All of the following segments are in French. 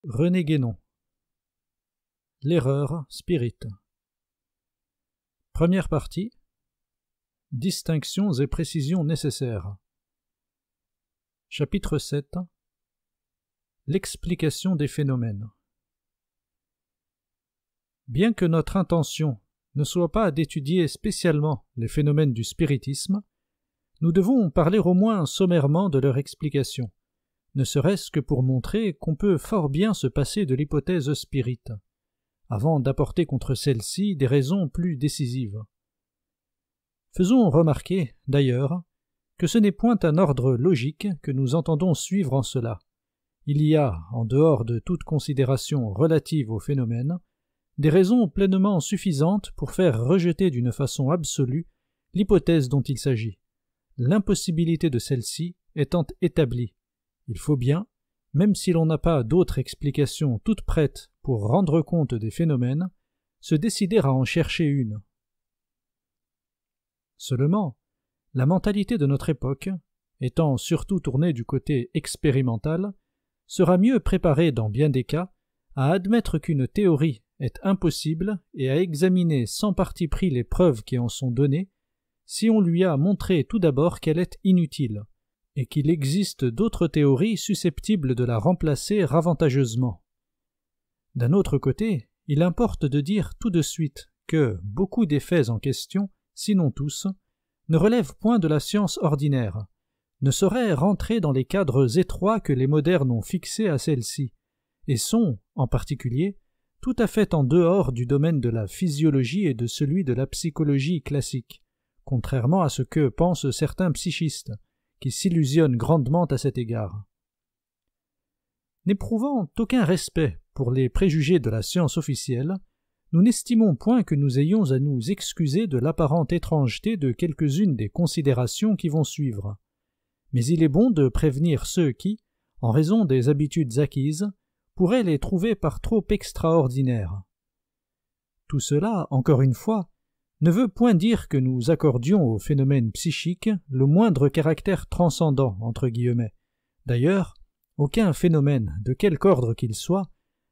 René Guénon. L'erreur spirit. Première partie. Distinctions et précisions nécessaires. Chapitre 7. L'explication des phénomènes. Bien que notre intention ne soit pas d'étudier spécialement les phénomènes du spiritisme, nous devons parler au moins sommairement de leur explication, ne serait-ce que pour montrer qu'on peut fort bien se passer de l'hypothèse spirit, avant d'apporter contre celle-ci des raisons plus décisives. Faisons remarquer, d'ailleurs, que ce n'est point un ordre logique que nous entendons suivre en cela. Il y a, en dehors de toute considération relative au phénomène, des raisons pleinement suffisantes pour faire rejeter d'une façon absolue l'hypothèse dont il s'agit, l'impossibilité de celle-ci étant établie. Il faut bien, même si l'on n'a pas d'autre explication toute prête pour rendre compte des phénomènes, se décider à en chercher une. Seulement, la mentalité de notre époque, étant surtout tournée du côté expérimental, sera mieux préparée dans bien des cas à admettre qu'une théorie est impossible et à examiner sans parti pris les preuves qui en sont données, si on lui a montré tout d'abord qu'elle est inutile, et qu'il existe d'autres théories susceptibles de la remplacer avantageusement. D'un autre côté, il importe de dire tout de suite que beaucoup des faits en question, sinon tous, ne relèvent point de la science ordinaire, ne sauraient rentrer dans les cadres étroits que les modernes ont fixés à celle-ci, et sont, en particulier, tout à fait en dehors du domaine de la physiologie et de celui de la psychologie classique, contrairement à ce que pensent certains psychistes, qui s'illusionnent grandement à cet égard. N'éprouvant aucun respect pour les préjugés de la science officielle, nous n'estimons point que nous ayons à nous excuser de l'apparente étrangeté de quelques-unes des considérations qui vont suivre. Mais il est bon de prévenir ceux qui, en raison des habitudes acquises, pourraient les trouver par trop extraordinaires. Tout cela, encore une fois, ne veut point dire que nous accordions au phénomène psychique le moindre caractère transcendant, entre guillemets. D'ailleurs, aucun phénomène, de quelque ordre qu'il soit,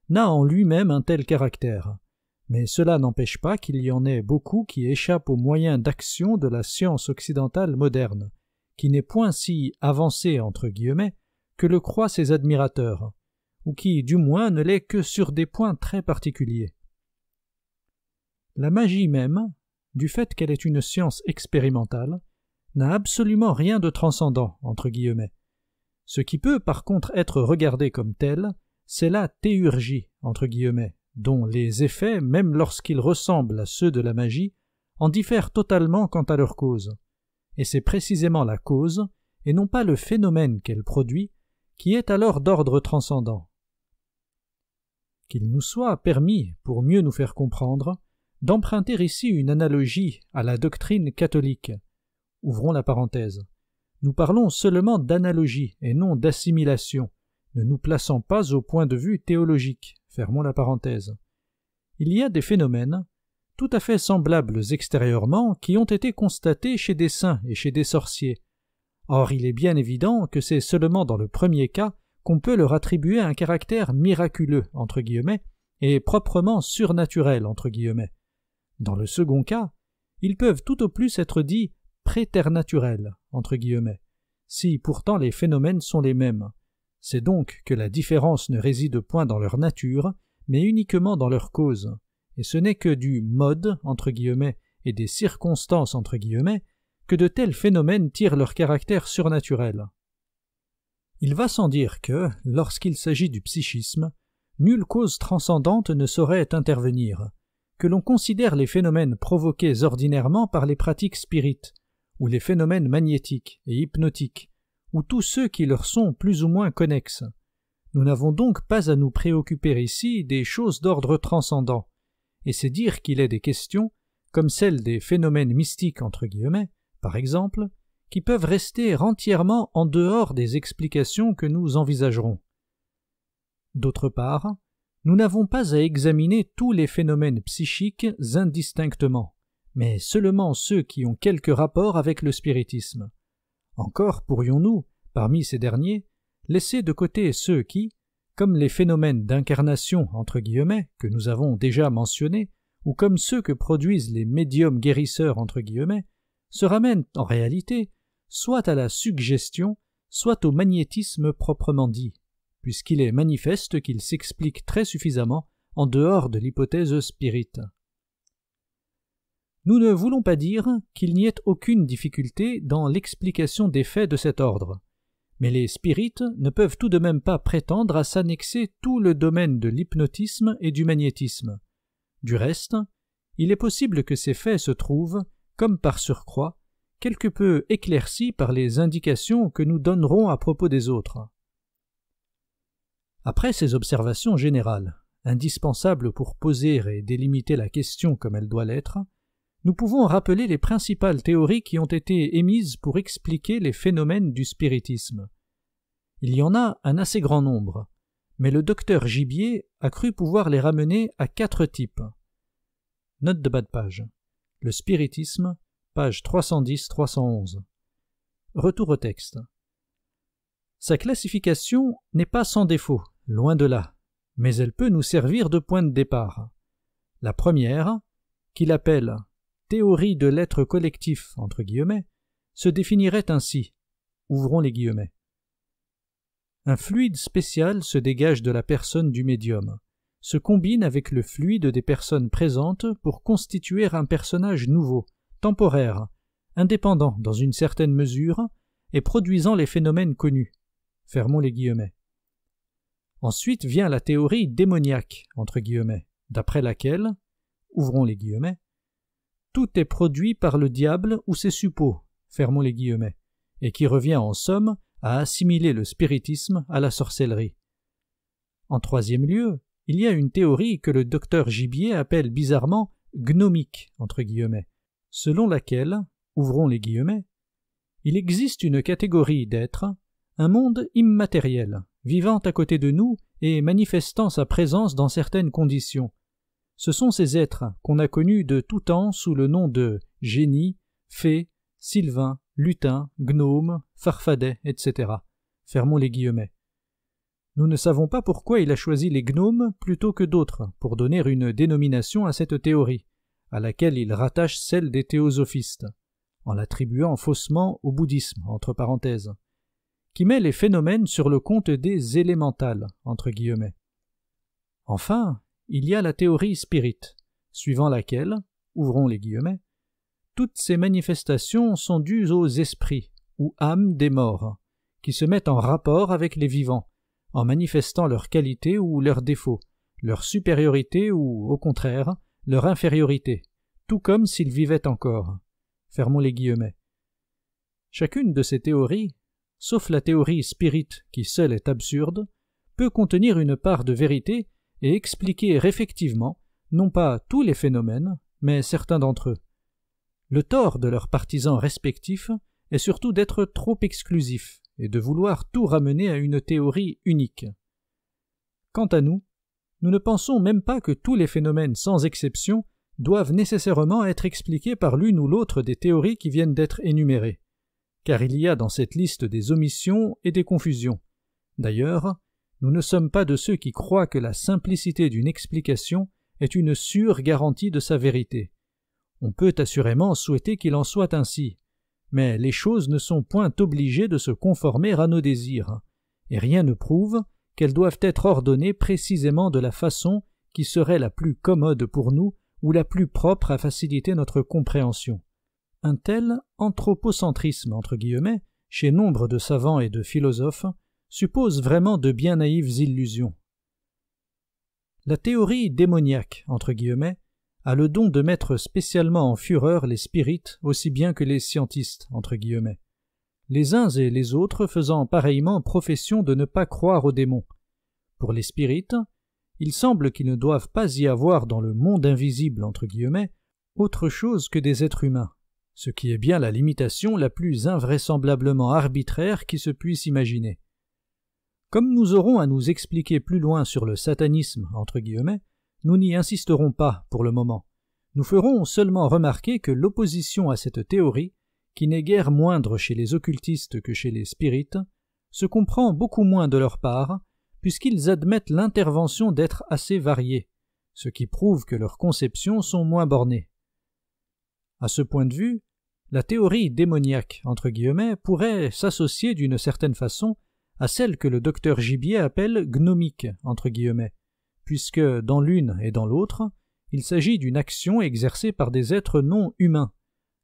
n'a en lui-même un tel caractère. Mais cela n'empêche pas qu'il y en ait beaucoup qui échappent aux moyens d'action de la science occidentale moderne, qui n'est point si avancée, entre guillemets, que le croient ses admirateurs, ou qui, du moins, ne l'est que sur des points très particuliers. La magie même, du fait qu'elle est une science expérimentale, n'a absolument rien de transcendant, entre guillemets. Ce qui peut par contre être regardé comme tel, c'est la théurgie, entre guillemets, dont les effets, même lorsqu'ils ressemblent à ceux de la magie, en diffèrent totalement quant à leur cause. Et c'est précisément la cause, et non pas le phénomène qu'elle produit, qui est alors d'ordre transcendant. Qu'il nous soit permis, pour mieux nous faire comprendre, d'emprunter ici une analogie à la doctrine catholique. Ouvrons la parenthèse. Nous parlons seulement d'analogie et non d'assimilation, ne nous plaçant pas au point de vue théologique. Fermons la parenthèse. Il y a des phénomènes, tout à fait semblables extérieurement, qui ont été constatés chez des saints et chez des sorciers. Or, il est bien évident que c'est seulement dans le premier cas qu'on peut leur attribuer un caractère miraculeux, entre guillemets, et proprement surnaturel, entre guillemets. Dans le second cas, ils peuvent tout au plus être dits préternaturels, entre guillemets, si pourtant les phénomènes sont les mêmes. C'est donc que la différence ne réside point dans leur nature, mais uniquement dans leur cause, et ce n'est que du mode, entre guillemets, et des circonstances, entre guillemets, que de tels phénomènes tirent leur caractère surnaturel. Il va sans dire que, lorsqu'il s'agit du psychisme, nulle cause transcendante ne saurait intervenir, que l'on considère les phénomènes provoqués ordinairement par les pratiques spirites, ou les phénomènes magnétiques et hypnotiques, ou tous ceux qui leur sont plus ou moins connexes. Nous n'avons donc pas à nous préoccuper ici des choses d'ordre transcendant, et c'est dire qu'il est des questions, comme celles des phénomènes mystiques entre guillemets, par exemple, qui peuvent rester entièrement en dehors des explications que nous envisagerons. D'autre part, nous n'avons pas à examiner tous les phénomènes psychiques indistinctement, mais seulement ceux qui ont quelque rapport avec le spiritisme. Encore pourrions-nous, parmi ces derniers, laisser de côté ceux qui, comme les phénomènes d'incarnation entre guillemets que nous avons déjà mentionnés, ou comme ceux que produisent les médiums guérisseurs entre guillemets, se ramènent en réalité soit à la suggestion, soit au magnétisme proprement dit, puisqu'il est manifeste qu'il s'explique très suffisamment en dehors de l'hypothèse spirite. Nous ne voulons pas dire qu'il n'y ait aucune difficulté dans l'explication des faits de cet ordre, mais les spirites ne peuvent tout de même pas prétendre à s'annexer tout le domaine de l'hypnotisme et du magnétisme. Du reste, il est possible que ces faits se trouvent, comme par surcroît, quelque peu éclaircis par les indications que nous donnerons à propos des autres. Après ces observations générales, indispensables pour poser et délimiter la question comme elle doit l'être, nous pouvons rappeler les principales théories qui ont été émises pour expliquer les phénomènes du spiritisme. Il y en a un assez grand nombre, mais le docteur Gibier a cru pouvoir les ramener à 4 types. Note de bas de page. Le spiritisme, page 310-311. Retour au texte. Sa classification n'est pas sans défaut, loin de là, mais elle peut nous servir de point de départ. La première, qu'il appelle « théorie de l'être collectif » entre guillemets, se définirait ainsi. Ouvrons les guillemets. Un fluide spécial se dégage de la personne du médium, se combine avec le fluide des personnes présentes pour constituer un personnage nouveau, temporaire, indépendant dans une certaine mesure et produisant les phénomènes connus. Fermons les guillemets. Ensuite vient la théorie démoniaque, entre guillemets, d'après laquelle, ouvrons les guillemets, tout est produit par le diable ou ses suppôts, fermons les guillemets, et qui revient en somme à assimiler le spiritisme à la sorcellerie. En troisième lieu, il y a une théorie que le docteur Gibier appelle bizarrement gnomique, entre guillemets, selon laquelle, ouvrons les guillemets, il existe une catégorie d'êtres, un monde immatériel, vivant à côté de nous et manifestant sa présence dans certaines conditions. Ce sont ces êtres qu'on a connus de tout temps sous le nom de génies, fées, sylvains, lutins, gnomes, farfadets, etc. Fermons les guillemets. Nous ne savons pas pourquoi il a choisi les gnomes plutôt que d'autres pour donner une dénomination à cette théorie, à laquelle il rattache celle des théosophistes, en l'attribuant faussement au bouddhisme, entre parenthèses, qui met les phénomènes sur le compte des élémentales, entre guillemets. Enfin, il y a la théorie spirite, suivant laquelle, ouvrons les guillemets, toutes ces manifestations sont dues aux esprits, ou âmes des morts, qui se mettent en rapport avec les vivants, en manifestant leurs qualités ou leurs défauts, leur supériorité ou, au contraire, leur infériorité, tout comme s'ils vivaient encore. Fermons les guillemets. Chacune de ces théories, sauf la théorie spirite qui seule est absurde, peut contenir une part de vérité et expliquer effectivement, non pas tous les phénomènes, mais certains d'entre eux. Le tort de leurs partisans respectifs est surtout d'être trop exclusifs et de vouloir tout ramener à une théorie unique. Quant à nous, nous ne pensons même pas que tous les phénomènes sans exception doivent nécessairement être expliqués par l'une ou l'autre des théories qui viennent d'être énumérées, car il y a dans cette liste des omissions et des confusions. D'ailleurs, nous ne sommes pas de ceux qui croient que la simplicité d'une explication est une sûre garantie de sa vérité. On peut assurément souhaiter qu'il en soit ainsi, mais les choses ne sont point obligées de se conformer à nos désirs, et rien ne prouve qu'elles doivent être ordonnées précisément de la façon qui serait la plus commode pour nous ou la plus propre à faciliter notre compréhension. Un tel anthropocentrisme, entre guillemets, chez nombre de savants et de philosophes, suppose vraiment de bien naïves illusions. La théorie démoniaque, entre guillemets, a le don de mettre spécialement en fureur les spirites aussi bien que les scientistes, entre guillemets, les uns et les autres faisant pareillement profession de ne pas croire aux démons. Pour les spirites, il semble qu'ils ne doivent pas y avoir dans le monde invisible, entre guillemets, autre chose que des êtres humains, ce qui est bien la limitation la plus invraisemblablement arbitraire qui se puisse imaginer. Comme nous aurons à nous expliquer plus loin sur le satanisme, entre guillemets, nous n'y insisterons pas pour le moment. Nous ferons seulement remarquer que l'opposition à cette théorie, qui n'est guère moindre chez les occultistes que chez les spirites, se comprend beaucoup moins de leur part, puisqu'ils admettent l'intervention d'êtres assez variés, ce qui prouve que leurs conceptions sont moins bornées. À ce point de vue, la théorie démoniaque entre guillemets pourrait s'associer d'une certaine façon à celle que le docteur Gibier appelle gnomique entre guillemets, puisque dans l'une et dans l'autre, il s'agit d'une action exercée par des êtres non humains.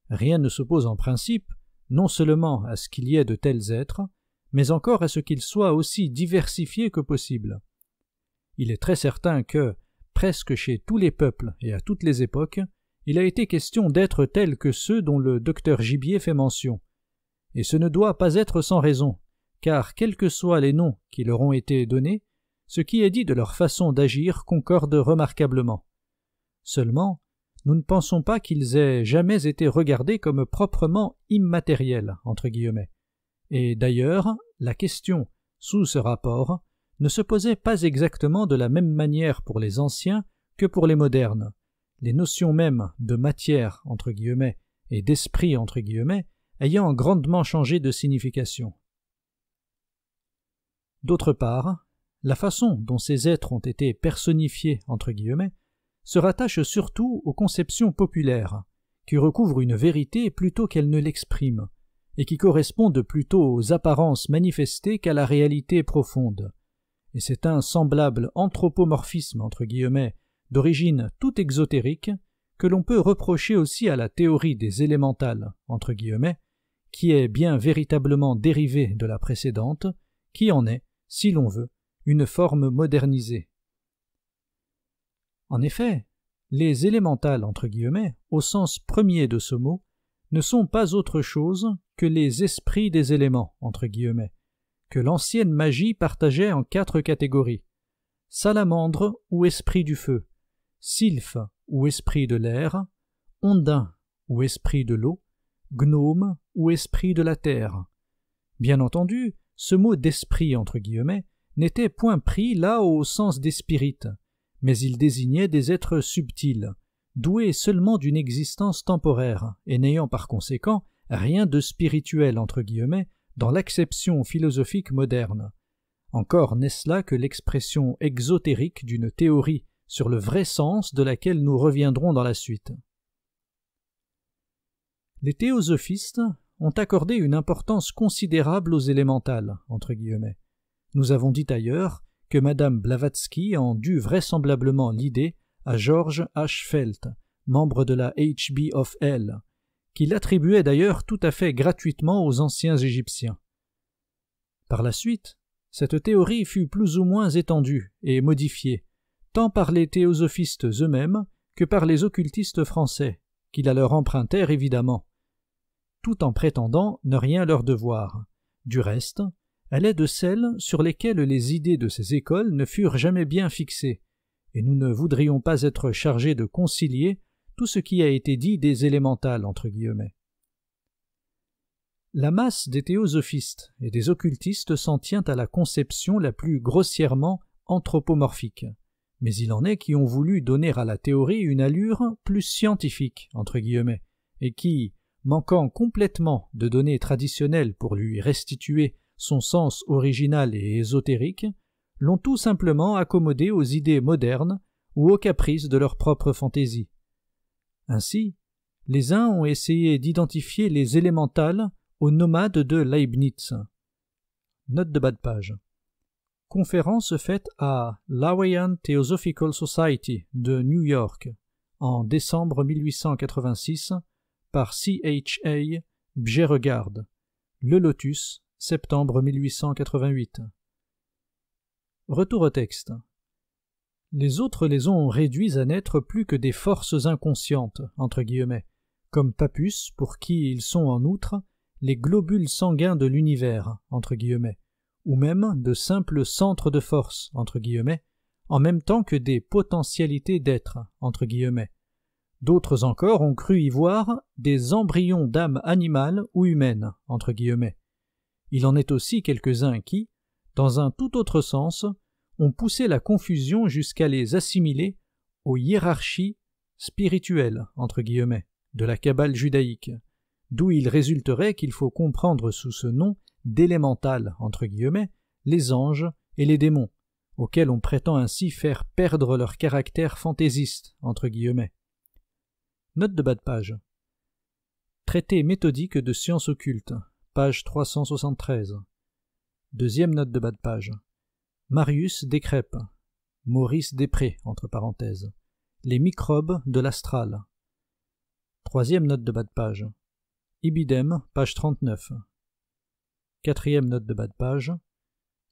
Rien ne s'oppose en principe, non seulement à ce qu'il y ait de tels êtres, mais encore à ce qu'ils soient aussi diversifiés que possible. Il est très certain que, presque chez tous les peuples et à toutes les époques, il a été question d'êtres tels que ceux dont le docteur Gibier fait mention. Et ce ne doit pas être sans raison, car quels que soient les noms qui leur ont été donnés, ce qui est dit de leur façon d'agir concorde remarquablement. Seulement, nous ne pensons pas qu'ils aient jamais été regardés comme proprement immatériels, entre guillemets. Et d'ailleurs, la question, sous ce rapport, ne se posait pas exactement de la même manière pour les anciens que pour les modernes, les notions mêmes de matière, entre guillemets, et d'esprit, entre guillemets, ayant grandement changé de signification. D'autre part, la façon dont ces êtres ont été personnifiés, entre guillemets, se rattache surtout aux conceptions populaires, qui recouvrent une vérité plutôt qu'elles ne l'expriment, et qui correspondent plutôt aux apparences manifestées qu'à la réalité profonde. Et c'est un semblable anthropomorphisme, entre guillemets, d'origine toute exotérique, que l'on peut reprocher aussi à la théorie des élémentales, entre guillemets, qui est bien véritablement dérivée de la précédente, qui en est, si l'on veut, une forme modernisée. En effet, les élémentales, entre guillemets, au sens premier de ce mot, ne sont pas autre chose que les esprits des éléments, entre guillemets, que l'ancienne magie partageait en 4 catégories: salamandre ou esprit du feu, sylphe ou esprit de l'air, ondin ou esprit de l'eau, gnome ou esprit de la terre. Bien entendu, ce mot d'esprit, entre guillemets, n'était point pris là au sens des spirites, mais il désignait des êtres subtils, doués seulement d'une existence temporaire, et n'ayant par conséquent rien de spirituel, entre guillemets, dans l'acception philosophique moderne. Encore n'est-ce là que l'expression exotérique d'une théorie sur le vrai sens de laquelle nous reviendrons dans la suite. Les théosophistes ont accordé une importance considérable aux élémentales, entre guillemets. Nous avons dit ailleurs que Madame Blavatsky en dut vraisemblablement l'idée à George H. Felt, membre de la HB of L, qui l'attribuait d'ailleurs tout à fait gratuitement aux anciens Égyptiens. Par la suite, cette théorie fut plus ou moins étendue et modifiée, tant par les théosophistes eux-mêmes que par les occultistes français, qui la leur empruntèrent évidemment, tout en prétendant ne rien leur devoir. Du reste, elle est de celles sur lesquelles les idées de ces écoles ne furent jamais bien fixées, et nous ne voudrions pas être chargés de concilier tout ce qui a été dit des élémentales, entre guillemets. La masse des théosophistes et des occultistes s'en tient à la conception la plus grossièrement anthropomorphique, mais il en est qui ont voulu donner à la théorie une allure plus scientifique, entre guillemets, et qui, manquant complètement de données traditionnelles pour lui restituer son sens original et ésotérique, l'ont tout simplement accommodé aux idées modernes ou aux caprices de leur propre fantaisie. Ainsi, les uns ont essayé d'identifier les élémentales aux nomades de Leibniz. Note de bas de page. Conférence faite à l'Hawaiian Theosophical Society de New York en décembre 1886 par C.H.A. Bjerregaard, Le Lotus, septembre 1888. Retour au texte. Les autres les ont réduits à n'être plus que des forces inconscientes, entre guillemets, comme Pappus, pour qui ils sont en outre les globules sanguins de l'univers, entre guillemets, ou même de simples centres de force, entre guillemets, en même temps que des potentialités d'être, entre guillemets. D'autres encore ont cru y voir des embryons d'âme animale ou humaine, entre guillemets. Il en est aussi quelques-uns qui, dans un tout autre sens, ont poussé la confusion jusqu'à les assimiler aux hiérarchies spirituelles, entre guillemets, de la Kabbale judaïque, d'où il résulterait qu'il faut comprendre sous ce nom d'élémental, entre guillemets, les anges et les démons, auxquels on prétend ainsi faire perdre leur caractère fantaisiste, entre guillemets. Note de bas de page. Traité méthodique de sciences occultes, page 373. Deuxième note de bas de page. Marius Descrêpes, Maurice Després, entre parenthèses. Les microbes de l'astral. Troisième note de bas de page. Ibidem, page 39. Quatrième note de bas de page.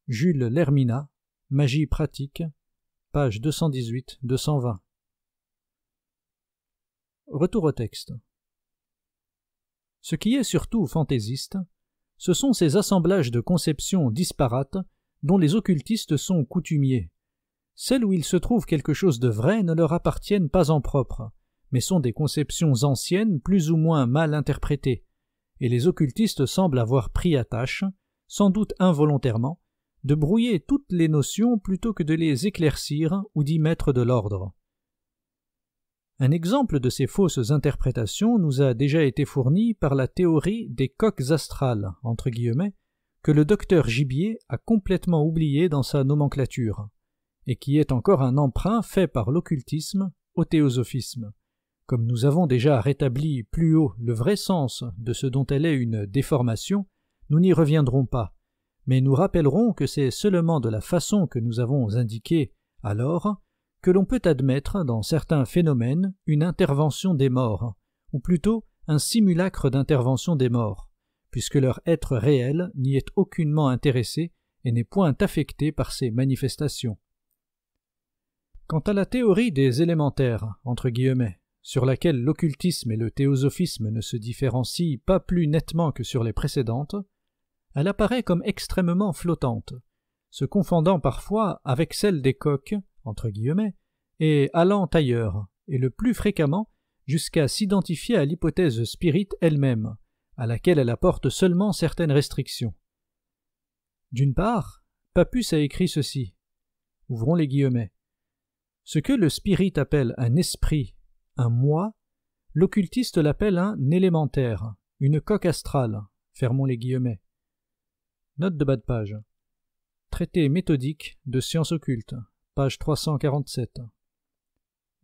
Jules Lermina, Magie pratique, page 218-220. Retour au texte. Ce qui est surtout fantaisiste, ce sont ces assemblages de conceptions disparates dont les occultistes sont coutumiers. Celles où il se trouve quelque chose de vrai ne leur appartiennent pas en propre, mais sont des conceptions anciennes plus ou moins mal interprétées, et les occultistes semblent avoir pris à tâche, sans doute involontairement, de brouiller toutes les notions plutôt que de les éclaircir ou d'y mettre de l'ordre. Un exemple de ces fausses interprétations nous a déjà été fourni par la théorie des coques astrales, entre guillemets, que le docteur Gibier a complètement oublié dans sa nomenclature, et qui est encore un emprunt fait par l'occultisme au théosophisme. Comme nous avons déjà rétabli plus haut le vrai sens de ce dont elle est une déformation, nous n'y reviendrons pas, mais nous rappellerons que c'est seulement de la façon que nous avons indiquée alors que l'on peut admettre dans certains phénomènes une intervention des morts, ou plutôt un simulacre d'intervention des morts, puisque leur être réel n'y est aucunement intéressé et n'est point affecté par ces manifestations. Quant à la théorie des élémentaires, entre guillemets, sur laquelle l'occultisme et le théosophisme ne se différencient pas plus nettement que sur les précédentes, elle apparaît comme extrêmement flottante, se confondant parfois avec celle des coques, entre guillemets, et allant ailleurs, et le plus fréquemment jusqu'à s'identifier à l'hypothèse spirite elle-même, à laquelle elle apporte seulement certaines restrictions. D'une part, Pappus a écrit ceci, ouvrons les guillemets, « Ce que le spirit appelle un esprit, un moi, l'occultiste l'appelle un élémentaire, une coque astrale, fermons les guillemets. » Note de bas de page. Traité méthodique de sciences occultes, page 347.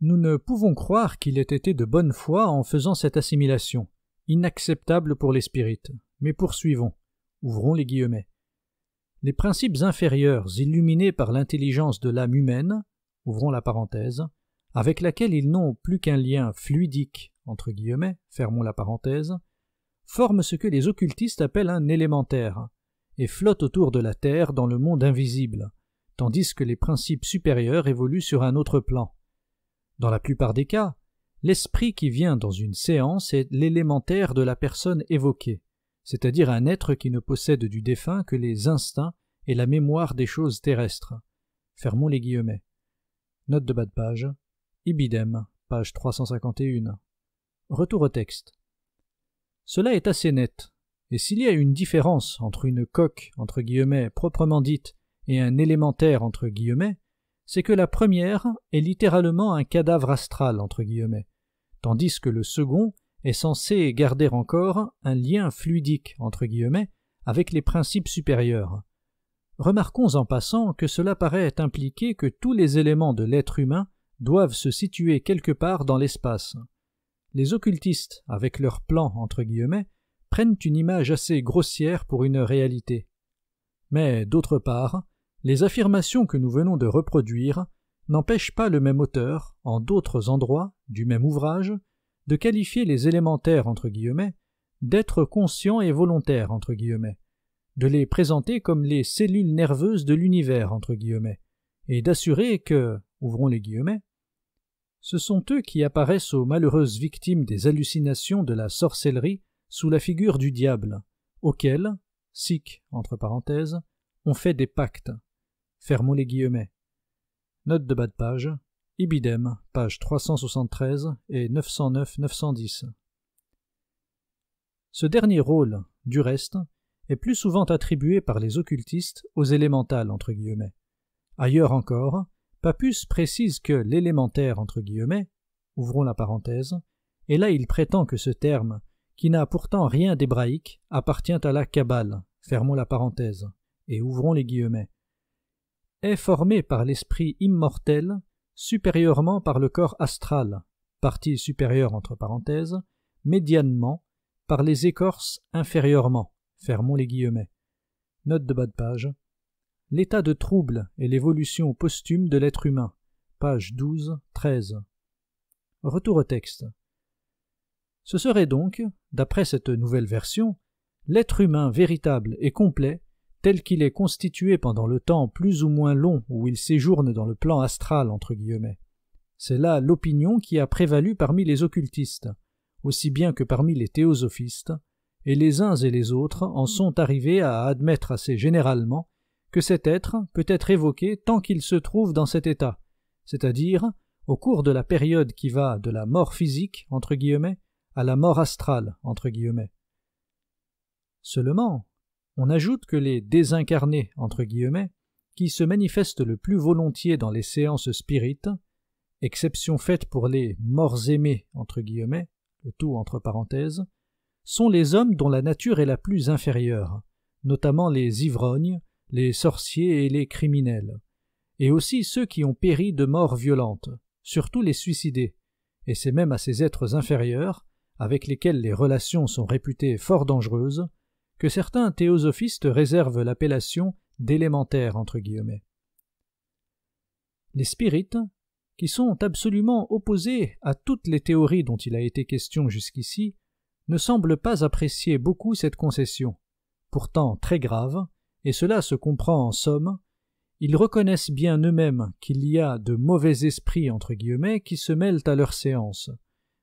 Nous ne pouvons croire qu'il ait été de bonne foi en faisant cette assimilation, inacceptable pour les spirites, mais poursuivons, ouvrons les guillemets. Les principes inférieurs illuminés par l'intelligence de l'âme humaine, ouvrons la parenthèse, avec laquelle ils n'ont plus qu'un lien fluidique, entre guillemets, fermons la parenthèse, forment ce que les occultistes appellent un élémentaire, et flottent autour de la Terre dans le monde invisible, tandis que les principes supérieurs évoluent sur un autre plan. Dans la plupart des cas, l'esprit qui vient dans une séance est l'élémentaire de la personne évoquée, c'est-à-dire un être qui ne possède du défunt que les instincts et la mémoire des choses terrestres. Fermons les guillemets. Note de bas de page. Ibidem, page 351. Retour au texte. Cela est assez net, et s'il y a une différence entre une coque, entre guillemets, proprement dite, et un élémentaire, entre guillemets, c'est que la première est littéralement un cadavre astral, entre guillemets, tandis que le second est censé garder encore un lien fluidique, entre guillemets, avec les principes supérieurs. Remarquons en passant que cela paraît impliquer que tous les éléments de l'être humain doivent se situer quelque part dans l'espace. Les occultistes, avec leur plan, entre guillemets, prennent une image assez grossière pour une réalité. Mais, d'autre part, les affirmations que nous venons de reproduire n'empêchent pas le même auteur, en d'autres endroits du même ouvrage, de qualifier les élémentaires, entre guillemets, d'êtres conscients et volontaires, entre guillemets, de les présenter comme les cellules nerveuses de l'univers, entre guillemets, et d'assurer que, ouvrons les guillemets, ce sont eux qui apparaissent aux malheureuses victimes des hallucinations de la sorcellerie sous la figure du diable, auquel, sic, entre parenthèses, on fait des pactes. Fermons les guillemets. Note de bas de page, Ibidem, page 373 et 909-910. Ce dernier rôle, du reste, est plus souvent attribué par les occultistes aux élémentales, entre guillemets. Ailleurs encore, Pappus précise que l'élémentaire, entre guillemets, ouvrons la parenthèse, et là il prétend que ce terme, qui n'a pourtant rien d'hébraïque, appartient à la Kabbale, fermons la parenthèse, et ouvrons les guillemets. est formé par l'esprit immortel, supérieurement par le corps astral, partie supérieure entre parenthèses, médianement, par les écorces inférieurement, fermons les guillemets. Note de bas de page. L'état de trouble et l'évolution posthume de l'être humain, page 12-13. Retour au texte. Ce serait donc, d'après cette nouvelle version, l'être humain véritable et complet, tel qu'il est constitué pendant le temps plus ou moins long où il séjourne dans le plan astral entre guillemets. C'est là l'opinion qui a prévalu parmi les occultistes, aussi bien que parmi les théosophistes, et les uns et les autres en sont arrivés à admettre assez généralement que cet être peut être évoqué tant qu'il se trouve dans cet état, c'est-à-dire au cours de la période qui va de la mort physique entre guillemets à la mort astrale entre guillemets. Seulement, on ajoute que les désincarnés entre guillemets, qui se manifestent le plus volontiers dans les séances spirites, exception faite pour les morts aimés entre guillemets, le tout entre parenthèses, sont les hommes dont la nature est la plus inférieure, notamment les ivrognes, les sorciers et les criminels, et aussi ceux qui ont péri de mort violente, surtout les suicidés, et c'est même à ces êtres inférieurs, avec lesquels les relations sont réputées fort dangereuses, que certains théosophistes réservent l'appellation d'élémentaires entre guillemets. Les spirites, qui sont absolument opposés à toutes les théories dont il a été question jusqu'ici, ne semblent pas apprécier beaucoup cette concession, pourtant très grave, et cela se comprend en somme. Ils reconnaissent bien eux-mêmes qu'il y a de mauvais esprits entre guillemets qui se mêlent à leurs séances,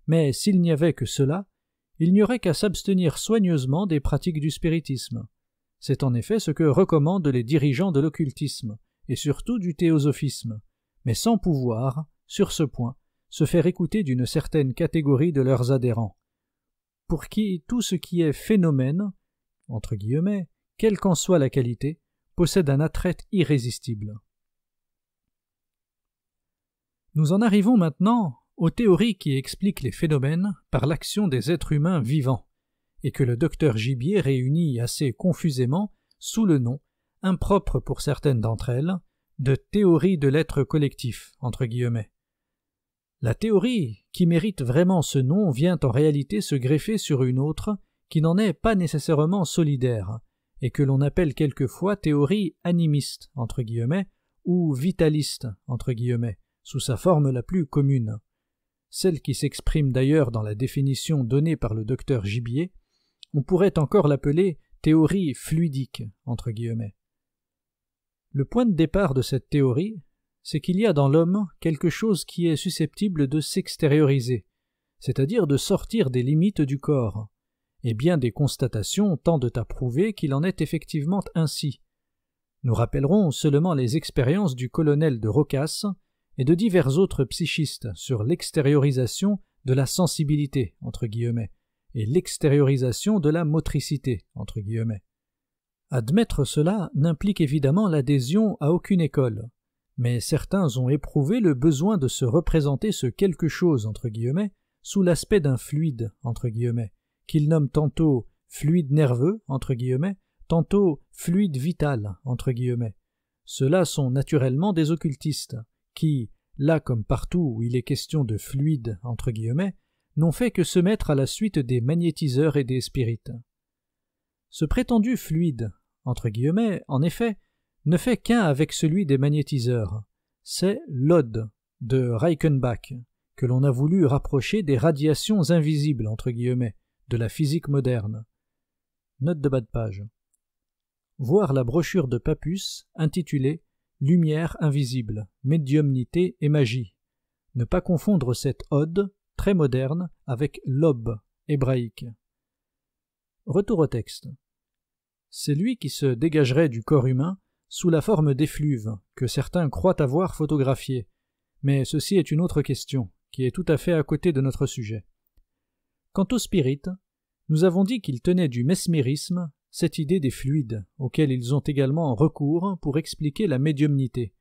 mais s'il n'y avait que cela, il n'y aurait qu'à s'abstenir soigneusement des pratiques du spiritisme. C'est en effet ce que recommandent les dirigeants de l'occultisme, et surtout du théosophisme, mais sans pouvoir, sur ce point, se faire écouter d'une certaine catégorie de leurs adhérents, pour qui tout ce qui est phénomène, entre guillemets, quelle qu'en soit la qualité, possède un attrait irrésistible. Nous en arrivons maintenant aux théories qui expliquent les phénomènes par l'action des êtres humains vivants, et que le docteur Gibier réunit assez confusément sous le nom, impropre pour certaines d'entre elles, de théorie de l'être collectif, entre guillemets. La théorie qui mérite vraiment ce nom vient en réalité se greffer sur une autre qui n'en est pas nécessairement solidaire, et que l'on appelle quelquefois théorie animiste, entre guillemets, ou vitaliste, entre guillemets, sous sa forme la plus commune. Celle qui s'exprime d'ailleurs dans la définition donnée par le docteur Gibier, on pourrait encore l'appeler théorie fluidique, entre guillemets. Le point de départ de cette théorie, c'est qu'il y a dans l'homme quelque chose qui est susceptible de s'extérioriser, c'est-à-dire de sortir des limites du corps, et bien des constatations tendent à prouver qu'il en est effectivement ainsi. Nous rappellerons seulement les expériences du colonel de Rocasse et de divers autres psychistes sur l'extériorisation de la sensibilité, entre guillemets, et l'extériorisation de la motricité, entre guillemets. Admettre cela n'implique évidemment l'adhésion à aucune école, mais certains ont éprouvé le besoin de se représenter ce quelque chose, entre guillemets, sous l'aspect d'un fluide, entre guillemets, qu'ils nomment tantôt fluide nerveux, entre guillemets, tantôt fluide vital, entre guillemets. Ceux-là sont naturellement des occultistes, qui, là comme partout où il est question de fluide, entre guillemets, n'ont fait que se mettre à la suite des magnétiseurs et des spirites. Ce prétendu fluide, entre guillemets, en effet, ne fait qu'un avec celui des magnétiseurs. C'est l'ode de Reichenbach, que l'on a voulu rapprocher des radiations invisibles, entre guillemets, de la physique moderne. Note de bas de page. Voir la brochure de Papus intitulée « Lumière invisible, médiumnité et magie ». Ne pas confondre cette ode, très moderne, avec l'aube hébraïque. Retour au texte. C'est lui qui se dégagerait du corps humain sous la forme d'effluves que certains croient avoir photographiés, mais ceci est une autre question, qui est tout à fait à côté de notre sujet. Quant aux spirites, nous avons dit qu'ils tenaient du mesmérisme cette idée des fluides, auxquels ils ont également recours pour expliquer la médiumnité.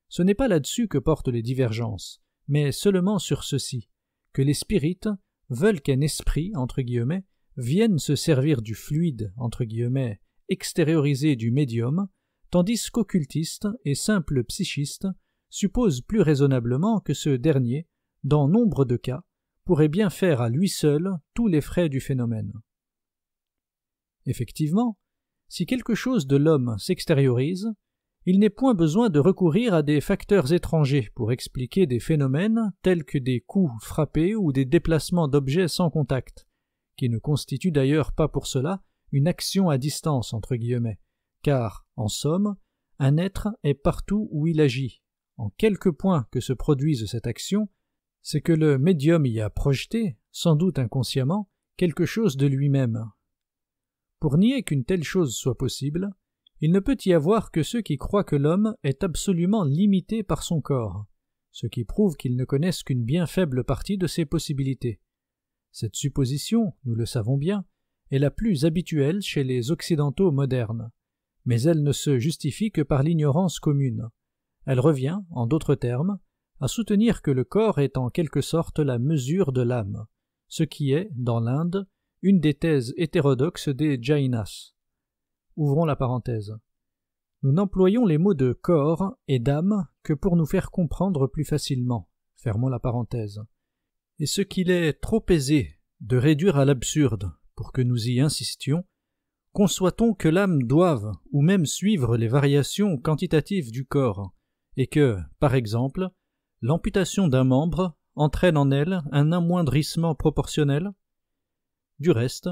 Ce n'est pas là-dessus que portent les divergences, mais seulement sur ceci, que les spirites veulent qu'un esprit, entre guillemets, vienne se servir du fluide, entre guillemets, extériorisé du médium, tandis qu'occultistes et simples psychistes supposent plus raisonnablement que ce dernier, dans nombre de cas, pourrait bien faire à lui seul tous les frais du phénomène. Effectivement, si quelque chose de l'homme s'extériorise, il n'est point besoin de recourir à des facteurs étrangers pour expliquer des phénomènes tels que des coups frappés ou des déplacements d'objets sans contact, qui ne constituent d'ailleurs pas pour cela une action à distance, entre guillemets, car, en somme, un être est partout où il agit. En quelque point que se produise cette action, c'est que le médium y a projeté, sans doute inconsciemment, quelque chose de lui-même. Pour nier qu'une telle chose soit possible, il ne peut y avoir que ceux qui croient que l'homme est absolument limité par son corps, ce qui prouve qu'ils ne connaissent qu'une bien faible partie de ses possibilités. Cette supposition, nous le savons bien, est la plus habituelle chez les Occidentaux modernes, mais elle ne se justifie que par l'ignorance commune. Elle revient, en d'autres termes, à soutenir que le corps est en quelque sorte la mesure de l'âme, ce qui est, dans l'Inde, une des thèses hétérodoxes des Jainas. Ouvrons la parenthèse. Nous n'employons les mots de corps et d'âme que pour nous faire comprendre plus facilement. Fermons la parenthèse. Et ce qu'il est trop aisé de réduire à l'absurde pour que nous y insistions, conçoit-on que l'âme doive ou même suivre les variations quantitatives du corps, et que, par exemple, l'amputation d'un membre entraîne en elle un amoindrissement proportionnel? Du reste,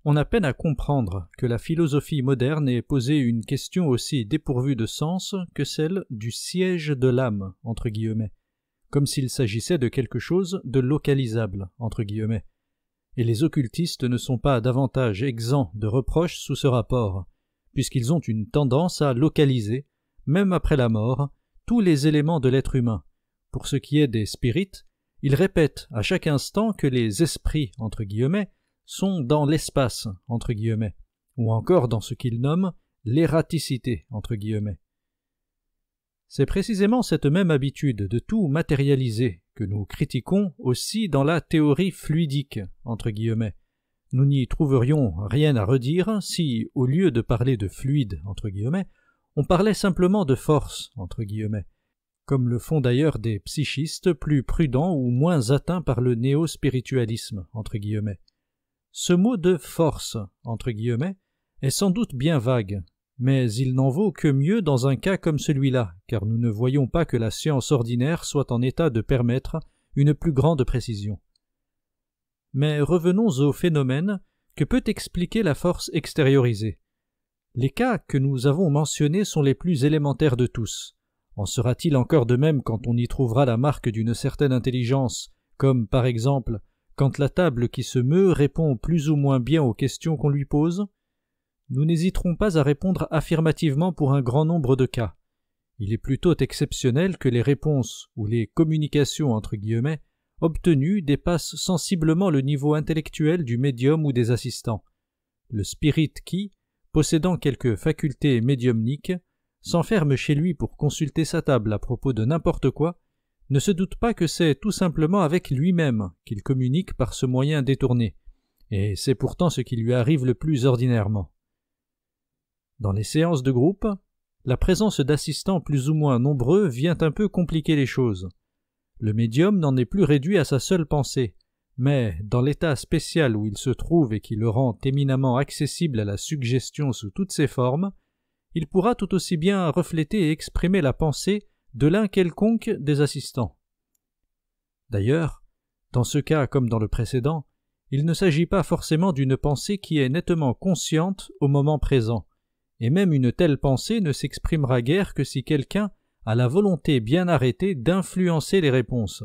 on a peine à comprendre que la philosophie moderne ait posé une question aussi dépourvue de sens que celle du siège de l'âme, entre guillemets, comme s'il s'agissait de quelque chose de localisable, entre guillemets. Et les occultistes ne sont pas davantage exempts de reproches sous ce rapport, puisqu'ils ont une tendance à localiser, même après la mort, tous les éléments de l'être humain. Pour ce qui est des spirites, ils répètent à chaque instant que les esprits, entre guillemets, sont dans l'espace, entre guillemets, ou encore dans ce qu'ils nomment l'ératicité, entre guillemets. C'est précisément cette même habitude de tout matérialiser que nous critiquons aussi dans la théorie fluidique, entre guillemets. Nous n'y trouverions rien à redire si, au lieu de parler de fluide, entre guillemets, on parlait simplement de force, entre guillemets, comme le font d'ailleurs des psychistes plus prudents ou moins atteints par le néo-spiritualisme, entre guillemets. Ce mot de « force » entre guillemets, est sans doute bien vague, mais il n'en vaut que mieux dans un cas comme celui-là, car nous ne voyons pas que la science ordinaire soit en état de permettre une plus grande précision. Mais revenons au phénomène que peut expliquer la force extériorisée. Les cas que nous avons mentionnés sont les plus élémentaires de tous. En sera-t-il encore de même quand on y trouvera la marque d'une certaine intelligence, comme par exemple quand la table qui se meut répond plus ou moins bien aux questions qu'on lui pose? Nous n'hésiterons pas à répondre affirmativement pour un grand nombre de cas. Il est plutôt exceptionnel que les réponses ou les communications entre guillemets obtenues dépassent sensiblement le niveau intellectuel du médium ou des assistants. Le spirit qui, possédant quelques facultés médiumniques, s'enferme chez lui pour consulter sa table à propos de n'importe quoi, ne se doute pas que c'est tout simplement avec lui-même qu'il communique par ce moyen détourné, et c'est pourtant ce qui lui arrive le plus ordinairement. Dans les séances de groupe, la présence d'assistants plus ou moins nombreux vient un peu compliquer les choses. Le médium n'en est plus réduit à sa seule pensée, mais dans l'état spécial où il se trouve et qui le rend éminemment accessible à la suggestion sous toutes ses formes, il pourra tout aussi bien refléter et exprimer la pensée de l'un quelconque des assistants. D'ailleurs, dans ce cas comme dans le précédent, il ne s'agit pas forcément d'une pensée qui est nettement consciente au moment présent, et même une telle pensée ne s'exprimera guère que si quelqu'un a la volonté bien arrêtée d'influencer les réponses.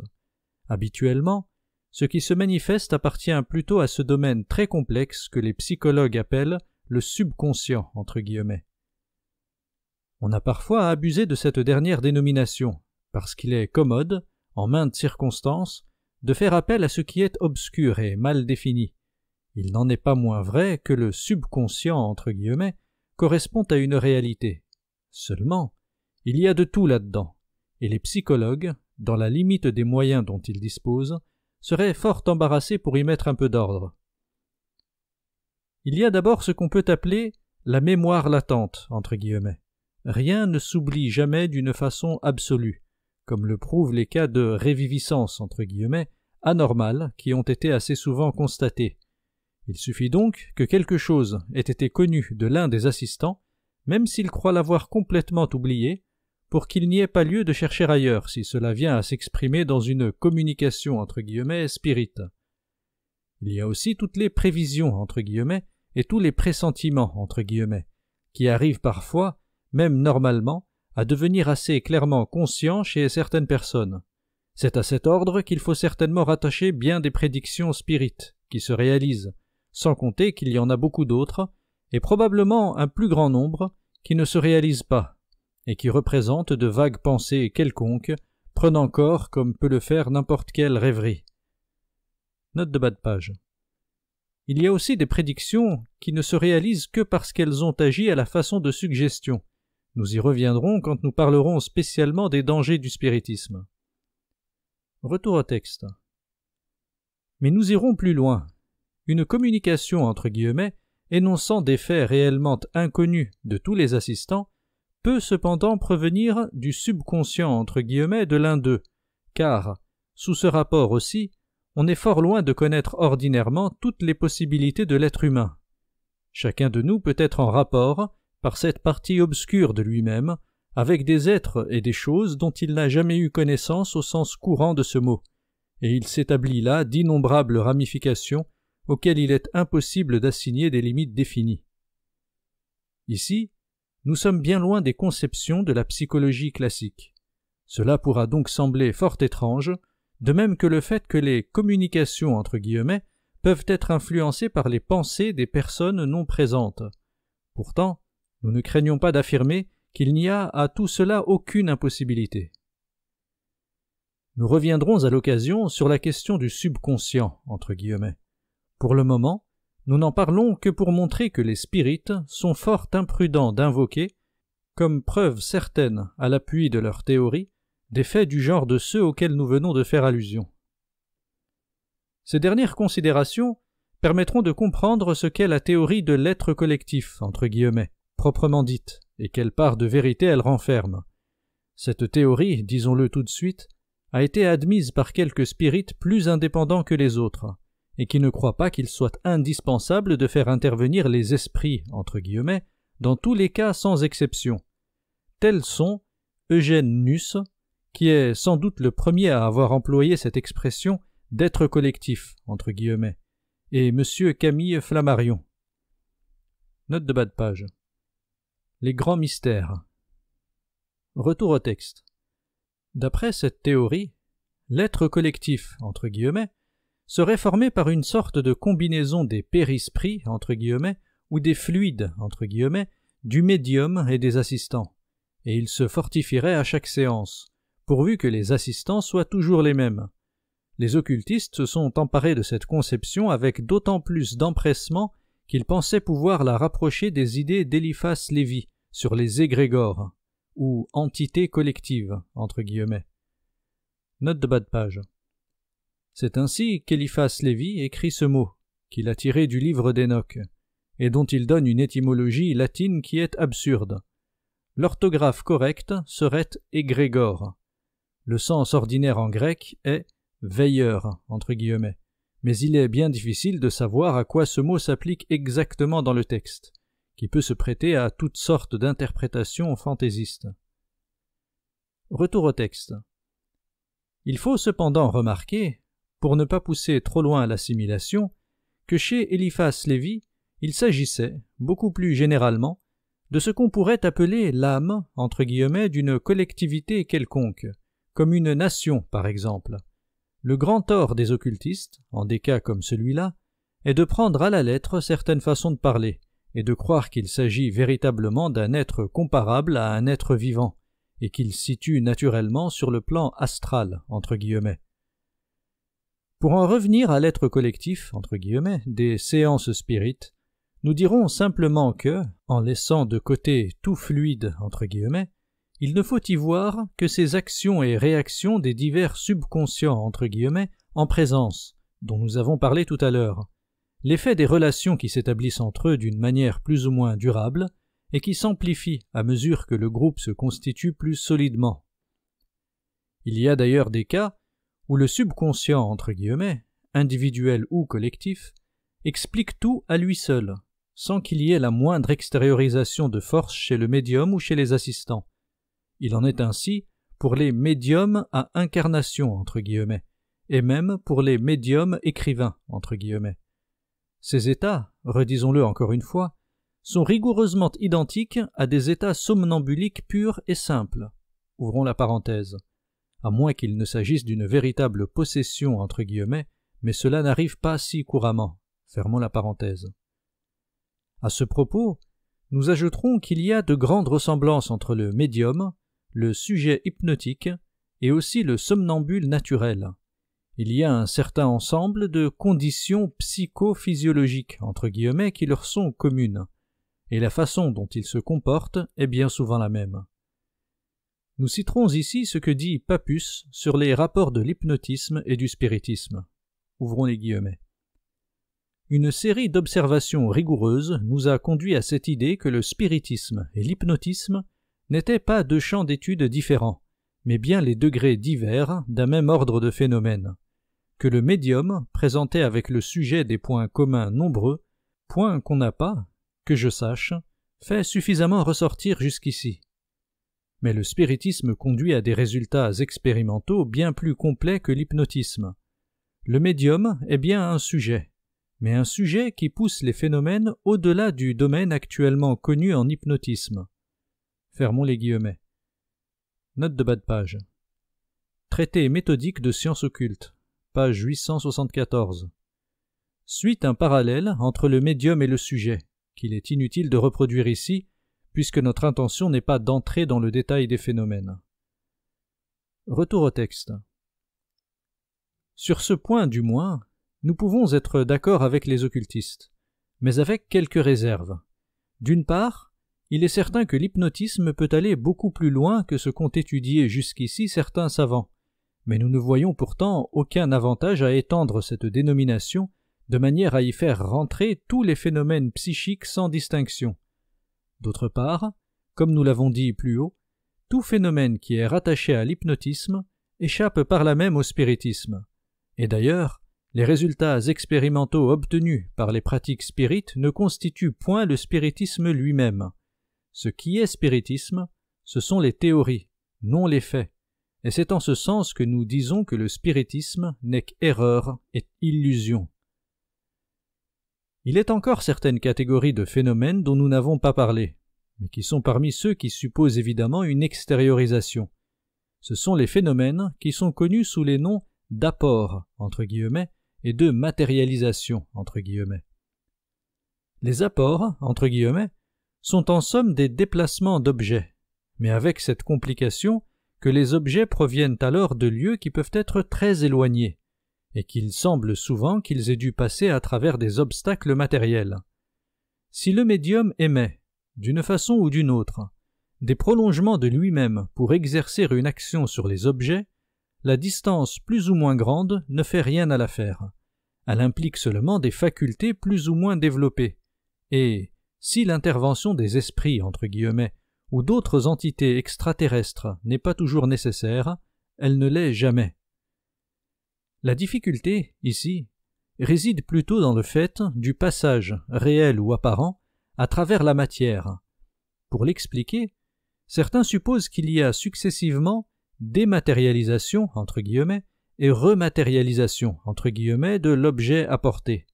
Habituellement, ce qui se manifeste appartient plutôt à ce domaine très complexe que les psychologues appellent le subconscient, entre guillemets. On a parfois abusé de cette dernière dénomination, parce qu'il est commode, en maintes circonstances, de faire appel à ce qui est obscur et mal défini. Il n'en est pas moins vrai que le subconscient, entre guillemets, correspond à une réalité. Seulement, il y a de tout là-dedans, et les psychologues, dans la limite des moyens dont ils disposent, seraient fort embarrassés pour y mettre un peu d'ordre. Il y a d'abord ce qu'on peut appeler la mémoire latente, entre guillemets, rien ne s'oublie jamais d'une façon absolue, comme le prouvent les cas de « réviviscence » anormale qui ont été assez souvent constatés. Il suffit donc que quelque chose ait été connu de l'un des assistants, même s'il croit l'avoir complètement oublié, pour qu'il n'y ait pas lieu de chercher ailleurs si cela vient à s'exprimer dans une communication spirite. Il y a aussi toutes les prévisions et tous les pressentiments qui arrivent parfois, même normalement, à devenir assez clairement conscients chez certaines personnes. C'est à cet ordre qu'il faut certainement rattacher bien des prédictions spirites qui se réalisent, sans compter qu'il y en a beaucoup d'autres, et probablement un plus grand nombre, qui ne se réalisent pas, et qui représentent de vagues pensées quelconques, prenant corps comme peut le faire n'importe quelle rêverie. Note de bas de page. Il y a aussi des prédictions qui ne se réalisent que parce qu'elles ont agi à la façon de suggestion. Nous y reviendrons quand nous parlerons spécialement des dangers du spiritisme. Retour au texte. Mais nous irons plus loin. Une communication énonçant des faits réellement inconnus de tous les assistants peut cependant provenir du subconscient de l'un d'eux, car, sous ce rapport aussi, on est fort loin de connaître ordinairement toutes les possibilités de l'être humain. Chacun de nous peut être en rapport, par cette partie obscure de lui-même, avec des êtres et des choses dont il n'a jamais eu connaissance au sens courant de ce mot, et il s'établit là d'innombrables ramifications auxquelles il est impossible d'assigner des limites définies. Ici, nous sommes bien loin des conceptions de la psychologie classique. Cela pourra donc sembler fort étrange, de même que le fait que les communications peuvent être influencées par les pensées des personnes non présentes. Pourtant, nous ne craignons pas d'affirmer qu'il n'y a à tout cela aucune impossibilité. Nous reviendrons à l'occasion sur la question du subconscient, Pour le moment, nous n'en parlons que pour montrer que les spirites sont fort imprudents d'invoquer, comme preuve certaine à l'appui de leur théorie, des faits du genre de ceux auxquels nous venons de faire allusion. Ces dernières considérations permettront de comprendre ce qu'est la théorie de l'être collectif, proprement dite, et quelle part de vérité elle renferme. Cette théorie, disons-le tout de suite, a été admise par quelques spirites plus indépendants que les autres, et qui ne croient pas qu'il soit indispensable de faire intervenir les esprits, dans tous les cas sans exception. Tels sont Eugène Nuss, qui est sans doute le premier à avoir employé cette expression d'être collectif, et M. Camille Flammarion. Note de bas de page. Les grands mystères. Retour au texte. D'après cette théorie, l'être collectif, serait formé par une sorte de combinaison des périsprits, ou des fluides, du médium et des assistants, et il se fortifierait à chaque séance, pourvu que les assistants soient toujours les mêmes. Les occultistes se sont emparés de cette conception avec d'autant plus d'empressement qu'ils pensaient pouvoir la rapprocher des idées d'Eliphas Lévi sur les égrégores, ou entités collectives, Note de bas de page. C'est ainsi qu'Eliphas Lévi écrit ce mot, qu'il a tiré du livre d'Enoch, et dont il donne une étymologie latine qui est absurde. L'orthographe correcte serait égrégore. Le sens ordinaire en grec est veilleur, mais il est bien difficile de savoir à quoi ce mot s'applique exactement dans le texte, qui peut se prêter à toutes sortes d'interprétations fantaisistes. Retour au texte. Il faut cependant remarquer, pour ne pas pousser trop loin l'assimilation, que chez Eliphas Lévi, il s'agissait, beaucoup plus généralement, de ce qu'on pourrait appeler l'âme, d'une collectivité quelconque, comme une nation par exemple. Le grand tort des occultistes, en des cas comme celui-là, est de prendre à la lettre certaines façons de parler, et de croire qu'il s'agit véritablement d'un être comparable à un être vivant, et qu'il se situe naturellement sur le plan astral, Pour en revenir à l'être collectif, des séances spirites, nous dirons simplement que, en laissant de côté tout fluide, il ne faut y voir que ces actions et réactions des divers subconscients, en présence, dont nous avons parlé tout à l'heure, l'effet des relations qui s'établissent entre eux d'une manière plus ou moins durable, et qui s'amplifie à mesure que le groupe se constitue plus solidement. Il y a d'ailleurs des cas où le subconscient, entre guillemets, individuel ou collectif, explique tout à lui seul, sans qu'il y ait la moindre extériorisation de force chez le médium ou chez les assistants. Il en est ainsi pour les médiums à incarnation, entre guillemets, et même pour les médiums écrivains, entre guillemets. Ces états, redisons-le encore une fois, sont rigoureusement identiques à des états somnambuliques purs et simples. Ouvrons la parenthèse. À moins qu'il ne s'agisse d'une véritable possession, entre guillemets, mais cela n'arrive pas si couramment. Fermons la parenthèse. À ce propos, nous ajouterons qu'il y a de grandes ressemblances entre le médium, le sujet hypnotique et aussi le somnambule naturel. Il y a un certain ensemble de conditions psychophysiologiques, entre guillemets, qui leur sont communes, et la façon dont ils se comportent est bien souvent la même. Nous citerons ici ce que dit Papus sur les rapports de l'hypnotisme et du spiritisme. Ouvrons les guillemets. Une série d'observations rigoureuses nous a conduit à cette idée que le spiritisme et l'hypnotisme n'étaient pas deux champs d'études différents, mais bien les degrés divers d'un même ordre de phénomènes, que le médium présentait avec le sujet des points communs nombreux, points qu'on n'a pas, que je sache, fait suffisamment ressortir jusqu'ici. Mais le spiritisme conduit à des résultats expérimentaux bien plus complets que l'hypnotisme. Le médium est bien un sujet, mais un sujet qui pousse les phénomènes au-delà du domaine actuellement connu en hypnotisme. Fermons les guillemets. Note de bas de page. Traité méthodique de sciences occultes, page 874. Suit un parallèle entre le médium et le sujet, qu'il est inutile de reproduire ici, puisque notre intention n'est pas d'entrer dans le détail des phénomènes. Retour au texte. Sur ce point du moins, nous pouvons être d'accord avec les occultistes, mais avec quelques réserves. D'une part, il est certain que l'hypnotisme peut aller beaucoup plus loin que ce qu'ont étudié jusqu'ici certains savants, mais nous ne voyons pourtant aucun avantage à étendre cette dénomination de manière à y faire rentrer tous les phénomènes psychiques sans distinction. D'autre part, comme nous l'avons dit plus haut, tout phénomène qui est rattaché à l'hypnotisme échappe par là même au spiritisme. Et d'ailleurs, les résultats expérimentaux obtenus par les pratiques spirites ne constituent point le spiritisme lui-même. Ce qui est spiritisme, ce sont les théories, non les faits, et c'est en ce sens que nous disons que le spiritisme n'est qu'erreur et illusion. Il est encore certaines catégories de phénomènes dont nous n'avons pas parlé, mais qui sont parmi ceux qui supposent évidemment une extériorisation. Ce sont les phénomènes qui sont connus sous les noms d'apport, entre guillemets, et de matérialisation, entre guillemets. Les apports, entre guillemets, sont en somme des déplacements d'objets, mais avec cette complication que les objets proviennent alors de lieux qui peuvent être très éloignés, et qu'il semble souvent qu'ils aient dû passer à travers des obstacles matériels. Si le médium émet, d'une façon ou d'une autre, des prolongements de lui-même pour exercer une action sur les objets, la distance plus ou moins grande ne fait rien à l'affaire. Elle implique seulement des facultés plus ou moins développées, et, si l'intervention des esprits, entre guillemets, ou d'autres entités extraterrestres n'est pas toujours nécessaire, elle ne l'est jamais. La difficulté, ici, réside plutôt dans le fait du passage, réel ou apparent, à travers la matière. Pour l'expliquer, certains supposent qu'il y a successivement dématérialisation, entre guillemets, et rematérialisation, entre guillemets, de l'objet apporté.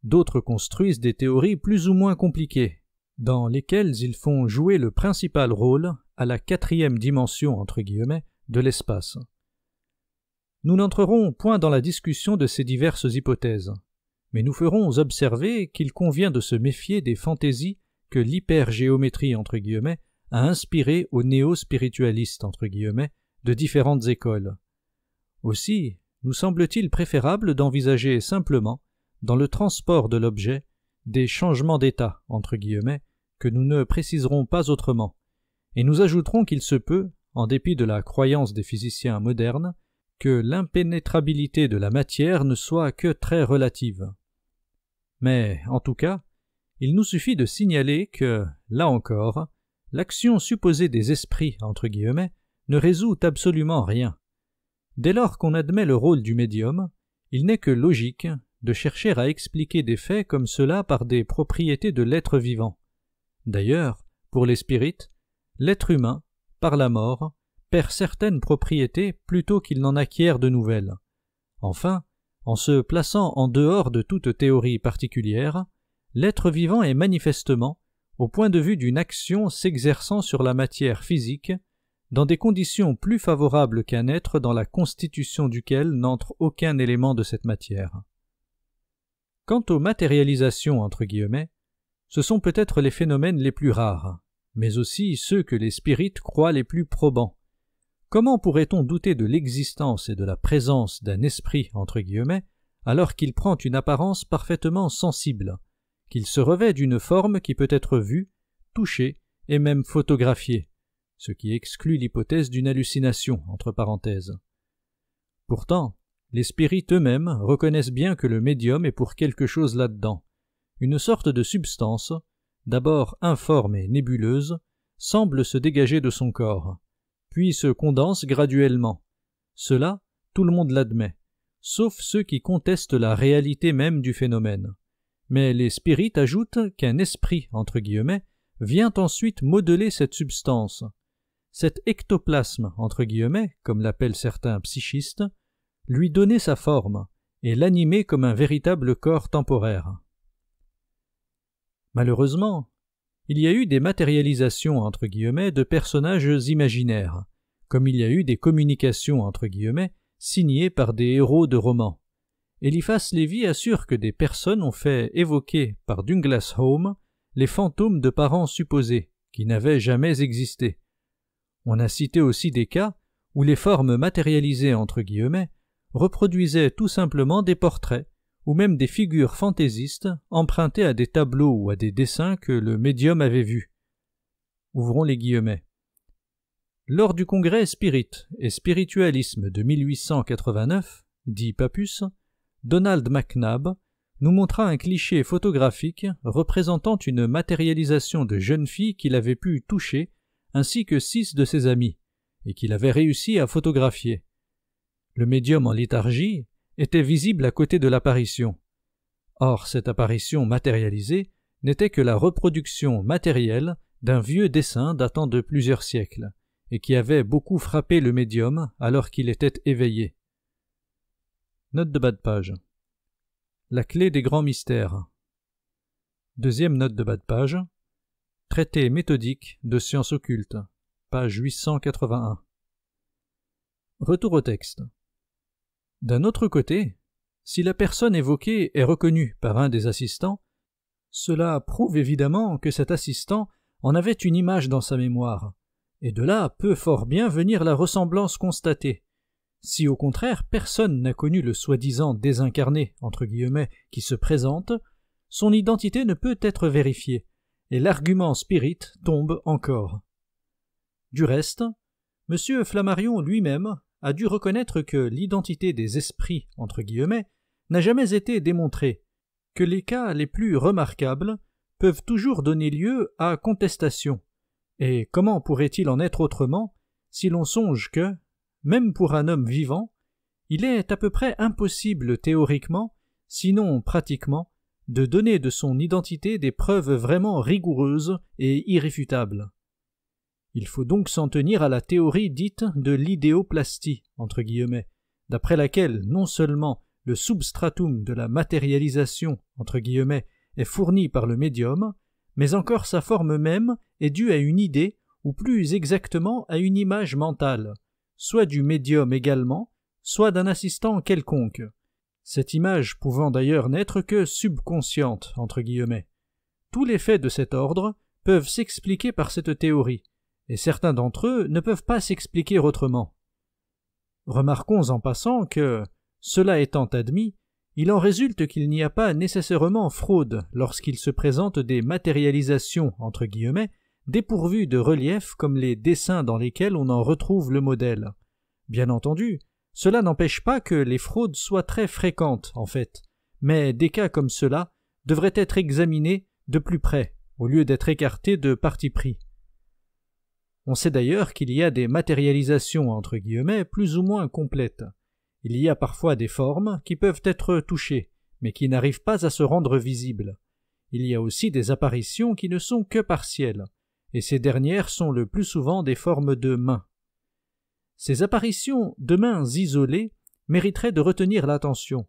D'autres construisent des théories plus ou moins compliquées, dans lesquelles ils font jouer le principal rôle à la quatrième dimension, entre guillemets, de l'espace. Nous n'entrerons point dans la discussion de ces diverses hypothèses, mais nous ferons observer qu'il convient de se méfier des fantaisies que l'hypergéométrie, entre guillemets, a inspirées aux néo-spiritualistes, entre guillemets, de différentes écoles. Aussi, nous semble-t-il préférable d'envisager simplement, dans le transport de l'objet, des changements d'état, entre guillemets, que nous ne préciserons pas autrement, et nous ajouterons qu'il se peut, en dépit de la croyance des physiciens modernes, que l'impénétrabilité de la matière ne soit que très relative. Mais, en tout cas, il nous suffit de signaler que, là encore, l'action supposée des esprits, entre guillemets, ne résout absolument rien. Dès lors qu'on admet le rôle du médium, il n'est que logique de chercher à expliquer des faits comme cela par des propriétés de l'être vivant. D'ailleurs, pour les spirites, l'être humain, par la mort, perd certaines propriétés plutôt qu'il n'en acquiert de nouvelles. Enfin, en se plaçant en dehors de toute théorie particulière, l'être vivant est manifestement, au point de vue d'une action s'exerçant sur la matière physique, dans des conditions plus favorables qu'un être dans la constitution duquel n'entre aucun élément de cette matière. Quant aux matérialisations entre guillemets, ce sont peut-être les phénomènes les plus rares, mais aussi ceux que les spirites croient les plus probants. Comment pourrait-on douter de l'existence et de la présence d'un esprit entre guillemets, alors qu'il prend une apparence parfaitement sensible, qu'il se revêt d'une forme qui peut être vue, touchée et même photographiée, ce qui exclut l'hypothèse d'une hallucination, entre parenthèses. Pourtant, les spirites eux-mêmes reconnaissent bien que le médium est pour quelque chose là-dedans. Une sorte de substance, d'abord informe et nébuleuse, semble se dégager de son corps, puis se condense graduellement. Cela, tout le monde l'admet, sauf ceux qui contestent la réalité même du phénomène. Mais les spirites ajoutent qu'un esprit, entre guillemets, vient ensuite modeler cette substance. Cet ectoplasme, entre guillemets, comme l'appellent certains psychistes, lui donner sa forme et l'animer comme un véritable corps temporaire. Malheureusement, il y a eu des matérialisations entre guillemets de personnages imaginaires, comme il y a eu des communications entre guillemets signées par des héros de romans. Eliphas Lévy assure que des personnes ont fait évoquer par Douglas Home les fantômes de parents supposés, qui n'avaient jamais existé. On a cité aussi des cas où les formes matérialisées entre guillemets reproduisaient tout simplement des portraits ou même des figures fantaisistes empruntées à des tableaux ou à des dessins que le médium avait vus. Ouvrons les guillemets. Lors du congrès Spirit et Spiritualisme de 1889, dit Papus, Donald McNabb nous montra un cliché photographique représentant une matérialisation de jeune fille qu'il avait pu toucher ainsi que 6 de ses amis, et qu'il avait réussi à photographier. Le médium en léthargie était visible à côté de l'apparition. Or, cette apparition matérialisée n'était que la reproduction matérielle d'un vieux dessin datant de plusieurs siècles, et qui avait beaucoup frappé le médium alors qu'il était éveillé. Note de bas de page. La clé des grands mystères. Deuxième note de bas de page. Traité méthodique de sciences occultes, page 881. Retour au texte. D'un autre côté, si la personne évoquée est reconnue par un des assistants, cela prouve évidemment que cet assistant en avait une image dans sa mémoire, et de là peut fort bien venir la ressemblance constatée. Si au contraire personne n'a connu le soi-disant désincarné, entre guillemets, qui se présente, son identité ne peut être vérifiée, et l'argument spirit tombe encore. Du reste, M. Flammarion lui-même a dû reconnaître que l'identité des esprits, entre guillemets, n'a jamais été démontrée, que les cas les plus remarquables peuvent toujours donner lieu à contestation. Et comment pourrait-il en être autrement si l'on songe que, même pour un homme vivant, il est à peu près impossible théoriquement, sinon pratiquement, de donner de son identité des preuves vraiment rigoureuses et irréfutables. Il faut donc s'en tenir à la théorie dite de l'idéoplastie, entre guillemets, d'après laquelle non seulement le substratum de la matérialisation, entre guillemets, est fourni par le médium, mais encore sa forme même est due à une idée, ou plus exactement à une image mentale, soit du médium également, soit d'un assistant quelconque. Cette image pouvant d'ailleurs n'être que subconsciente, entre guillemets. Tous les faits de cet ordre peuvent s'expliquer par cette théorie, et certains d'entre eux ne peuvent pas s'expliquer autrement. Remarquons en passant que, cela étant admis, il en résulte qu'il n'y a pas nécessairement fraude lorsqu'il se présente des matérialisations, entre guillemets, dépourvues de relief comme les dessins dans lesquels on en retrouve le modèle. Bien entendu, cela n'empêche pas que les fraudes soient très fréquentes, en fait, mais des cas comme cela devraient être examinés de plus près, au lieu d'être écarté de parti pris. On sait d'ailleurs qu'il y a des matérialisations entre guillemets plus ou moins complètes. Il y a parfois des formes qui peuvent être touchées, mais qui n'arrivent pas à se rendre visibles. Il y a aussi des apparitions qui ne sont que partielles, et ces dernières sont le plus souvent des formes de mains. Ces apparitions de mains isolées mériteraient de retenir l'attention.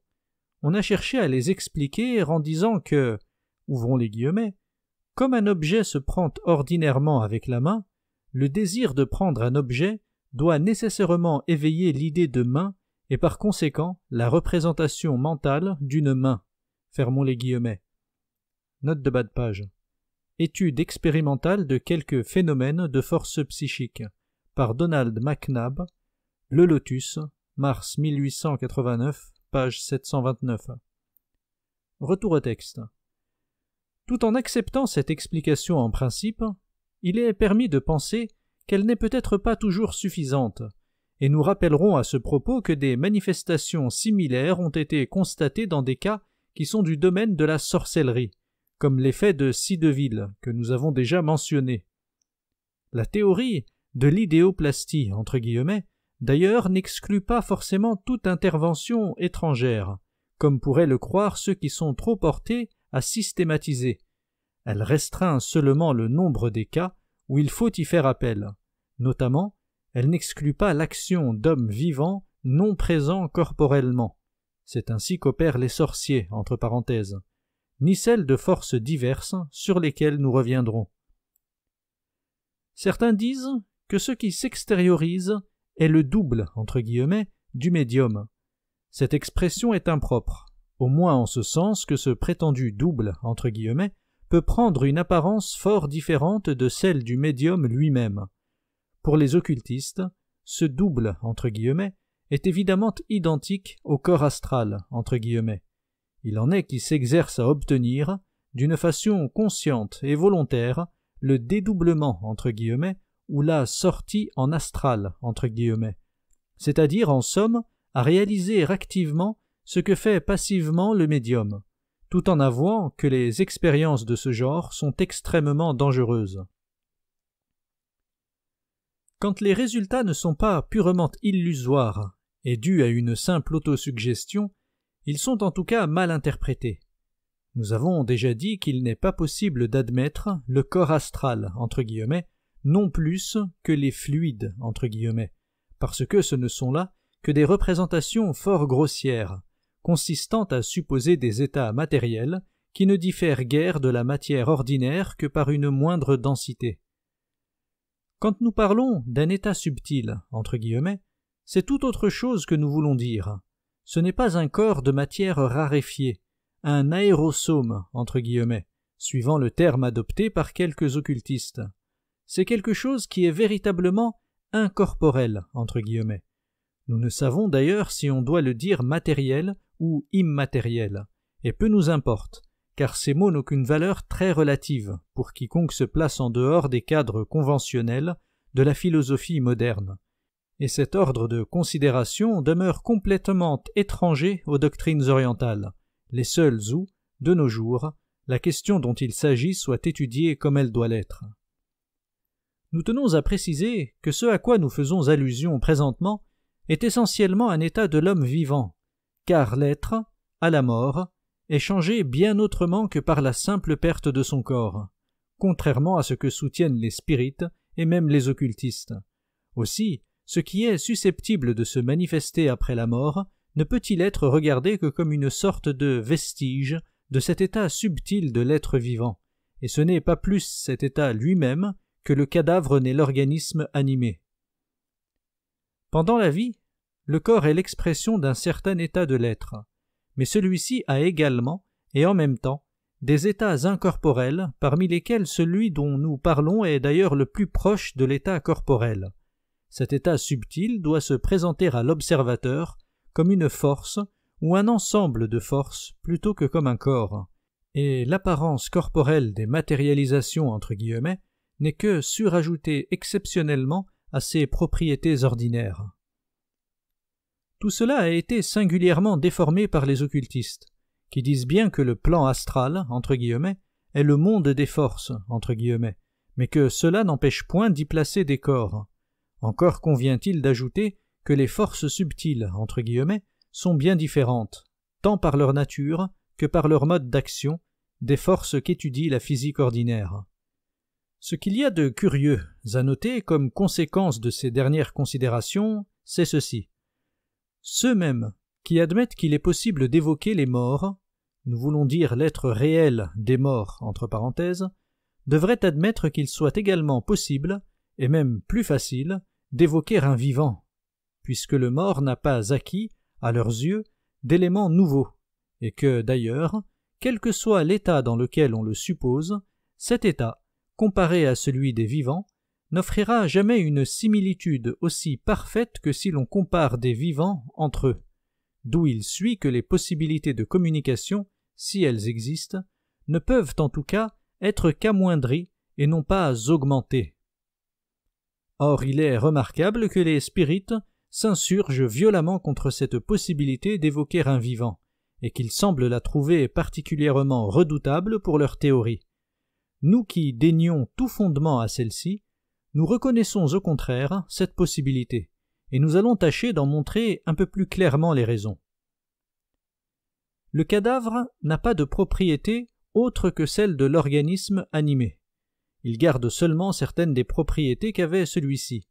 On a cherché à les expliquer en disant que, ouvrons les guillemets, comme un objet se prend ordinairement avec la main, le désir de prendre un objet doit nécessairement éveiller l'idée de main et par conséquent la représentation mentale d'une main. Fermons les guillemets. Note de bas de page. Étude expérimentale de quelques phénomènes de force psychique par Donald McNabb, Le Lotus, mars 1889, page 729. Retour au texte. Tout en acceptant cette explication en principe, il est permis de penser qu'elle n'est peut-être pas toujours suffisante, et nous rappellerons à ce propos que des manifestations similaires ont été constatées dans des cas qui sont du domaine de la sorcellerie, comme l'effet de Cideville que nous avons déjà mentionné. La théorie de l'idéoplastie, entre guillemets, d'ailleurs n'exclut pas forcément toute intervention étrangère, comme pourraient le croire ceux qui sont trop portés à systématiser. Elle restreint seulement le nombre des cas où il faut y faire appel. Notamment, elle n'exclut pas l'action d'hommes vivants non présents corporellement. C'est ainsi qu'opèrent les sorciers, entre parenthèses, ni celle de forces diverses sur lesquelles nous reviendrons. Certains disent que ce qui s'extériorise est le double, entre guillemets, du médium. Cette expression est impropre, au moins en ce sens que ce prétendu double, entre guillemets, peut prendre une apparence fort différente de celle du médium lui-même. Pour les occultistes, ce double, entre guillemets, est évidemment identique au corps astral, entre guillemets. Il en est qui s'exercent à obtenir, d'une façon consciente et volontaire, le dédoublement, entre guillemets, ou la sortie en astral, entre guillemets, c'est-à-dire, en somme, à réaliser activement ce que fait passivement le médium, tout en avouant que les expériences de ce genre sont extrêmement dangereuses. Quand les résultats ne sont pas purement illusoires et dus à une simple autosuggestion, ils sont en tout cas mal interprétés. Nous avons déjà dit qu'il n'est pas possible d'admettre le corps astral, entre guillemets, non plus que les fluides, entre guillemets, parce que ce ne sont là que des représentations fort grossières, consistant à supposer des états matériels qui ne diffèrent guère de la matière ordinaire que par une moindre densité. Quand nous parlons d'un état subtil, entre guillemets, c'est tout autre chose que nous voulons dire. Ce n'est pas un corps de matière raréfiée, un aérosome, entre guillemets, suivant le terme adopté par quelques occultistes. C'est quelque chose qui est véritablement incorporel, entre guillemets. Nous ne savons d'ailleurs si on doit le dire matériel ou immatériel, et peu nous importe, car ces mots n'ont qu'une valeur très relative pour quiconque se place en dehors des cadres conventionnels de la philosophie moderne. Et cet ordre de considération demeure complètement étranger aux doctrines orientales, les seules où, de nos jours, la question dont il s'agit soit étudiée comme elle doit l'être. Nous tenons à préciser que ce à quoi nous faisons allusion présentement est essentiellement un état de l'homme vivant, car l'être, à la mort, est changé bien autrement que par la simple perte de son corps, contrairement à ce que soutiennent les spirites et même les occultistes. Aussi, ce qui est susceptible de se manifester après la mort ne peut-il être regardé que comme une sorte de vestige de cet état subtil de l'être vivant, et ce n'est pas plus cet état lui-même que le cadavre n'est l'organisme animé. Pendant la vie, le corps est l'expression d'un certain état de l'être, mais celui-ci a également, et en même temps, des états incorporels, parmi lesquels celui dont nous parlons est d'ailleurs le plus proche de l'état corporel. Cet état subtil doit se présenter à l'observateur comme une force ou un ensemble de forces plutôt que comme un corps, et l'apparence corporelle des matérialisations entre guillemets n'est que surajoutée exceptionnellement à ses propriétés ordinaires. Tout cela a été singulièrement déformé par les occultistes, qui disent bien que le plan astral, entre guillemets, est le monde des forces, entre guillemets, mais que cela n'empêche point d'y placer des corps. Encore convient-il d'ajouter que les forces subtiles, entre guillemets, sont bien différentes, tant par leur nature que par leur mode d'action, des forces qu'étudie la physique ordinaire. Ce qu'il y a de curieux à noter comme conséquence de ces dernières considérations, c'est ceci. Ceux mêmes qui admettent qu'il est possible d'évoquer les morts, nous voulons dire l'être réel des morts, entre parenthèses, devraient admettre qu'il soit également possible, et même plus facile, d'évoquer un vivant, puisque le mort n'a pas acquis, à leurs yeux, d'éléments nouveaux, et que, d'ailleurs, quel que soit l'état dans lequel on le suppose, cet état, comparé à celui des vivants, n'offrira jamais une similitude aussi parfaite que si l'on compare des vivants entre eux, d'où il suit que les possibilités de communication, si elles existent, ne peuvent en tout cas être qu'amoindries et non pas augmentées. Or il est remarquable que les spirites s'insurgent violemment contre cette possibilité d'évoquer un vivant, et qu'ils semblent la trouver particulièrement redoutable pour leur théorie. Nous qui dénions tout fondement à celle-ci, nous reconnaissons au contraire cette possibilité, et nous allons tâcher d'en montrer un peu plus clairement les raisons. Le cadavre n'a pas de propriété autre que celle de l'organisme animé. Il garde seulement certaines des propriétés qu'avait celui-ci.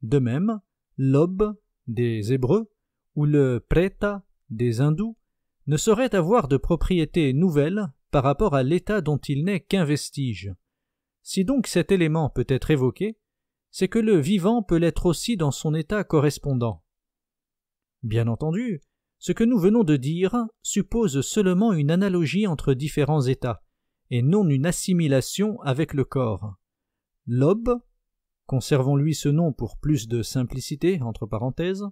De même, l'ob des Hébreux ou le preta des Hindous ne saurait avoir de propriétés nouvelles par rapport à l'état dont il n'est qu'un vestige. Si donc cet élément peut être évoqué, c'est que le vivant peut l'être aussi dans son état correspondant. Bien entendu, ce que nous venons de dire suppose seulement une analogie entre différents états, et non une assimilation avec le corps. L'ob, conservons-lui ce nom pour plus de simplicité, entre parenthèses,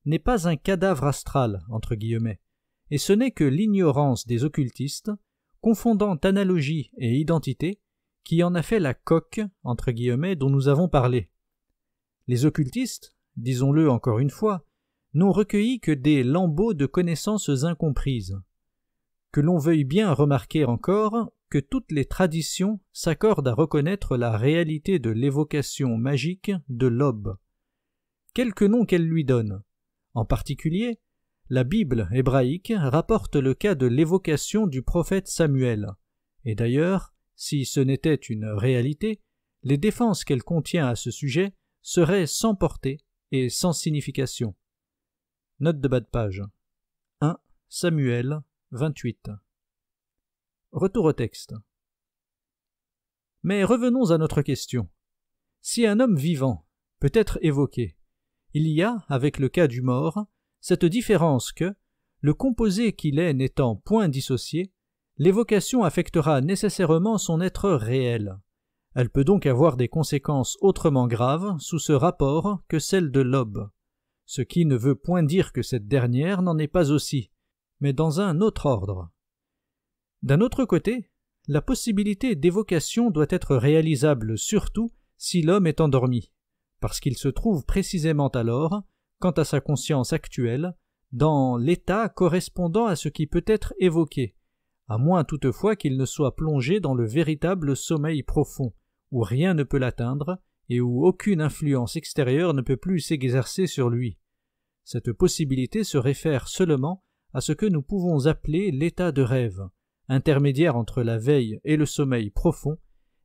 n'est pas un cadavre astral, entre guillemets, et ce n'est que l'ignorance des occultistes, confondant analogie et identité, qui en a fait la coque, entre guillemets, dont nous avons parlé. Les occultistes, disons-le encore une fois, n'ont recueilli que des lambeaux de connaissances incomprises. Que l'on veuille bien remarquer encore que toutes les traditions s'accordent à reconnaître la réalité de l'évocation magique de l'Ob, quelque nom qu'elle lui donne. En particulier, la Bible hébraïque rapporte le cas de l'évocation du prophète Samuel, et d'ailleurs, si ce n'était une réalité, les défenses qu'elle contient à ce sujet seraient sans portée et sans signification. Note de bas de page. 1 Samuel 28. Retour au texte. Mais revenons à notre question. Si un homme vivant peut être évoqué, il y a, avec le cas du mort, cette différence que, le composé qu'il est n'étant point dissocié, l'évocation affectera nécessairement son être réel. Elle peut donc avoir des conséquences autrement graves sous ce rapport que celle de l'Ob, ce qui ne veut point dire que cette dernière n'en est pas aussi, mais dans un autre ordre. D'un autre côté, la possibilité d'évocation doit être réalisable surtout si l'homme est endormi, parce qu'il se trouve précisément alors, quant à sa conscience actuelle, dans l'état correspondant à ce qui peut être évoqué, à moins toutefois qu'il ne soit plongé dans le véritable sommeil profond, où rien ne peut l'atteindre et où aucune influence extérieure ne peut plus s'exercer sur lui. Cette possibilité se réfère seulement à ce que nous pouvons appeler l'état de rêve, intermédiaire entre la veille et le sommeil profond,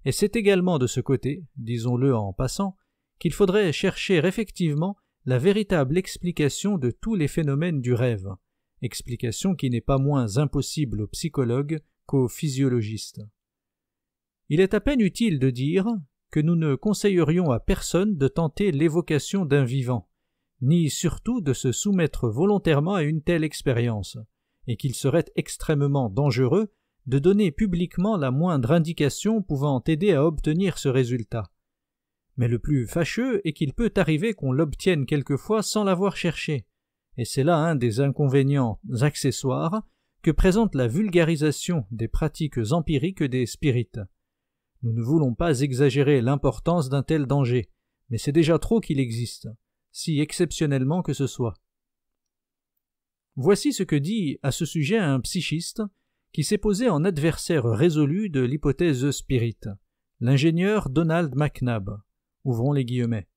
et c'est également de ce côté, disons-le en passant, qu'il faudrait chercher effectivement la véritable explication de tous les phénomènes du rêve, explication qui n'est pas moins impossible aux psychologues qu'aux physiologistes. Il est à peine utile de dire que nous ne conseillerions à personne de tenter l'évocation d'un vivant, ni surtout de se soumettre volontairement à une telle expérience, et qu'il serait extrêmement dangereux de donner publiquement la moindre indication pouvant aider à obtenir ce résultat. Mais le plus fâcheux est qu'il peut arriver qu'on l'obtienne quelquefois sans l'avoir cherché, et c'est là un des inconvénients accessoires que présente la vulgarisation des pratiques empiriques des spirites. Nous ne voulons pas exagérer l'importance d'un tel danger, mais c'est déjà trop qu'il existe, si exceptionnellement que ce soit. Voici ce que dit à ce sujet un psychiste qui s'est posé en adversaire résolu de l'hypothèse spirit, l'ingénieur Donald McNabb. Ouvrons les guillemets.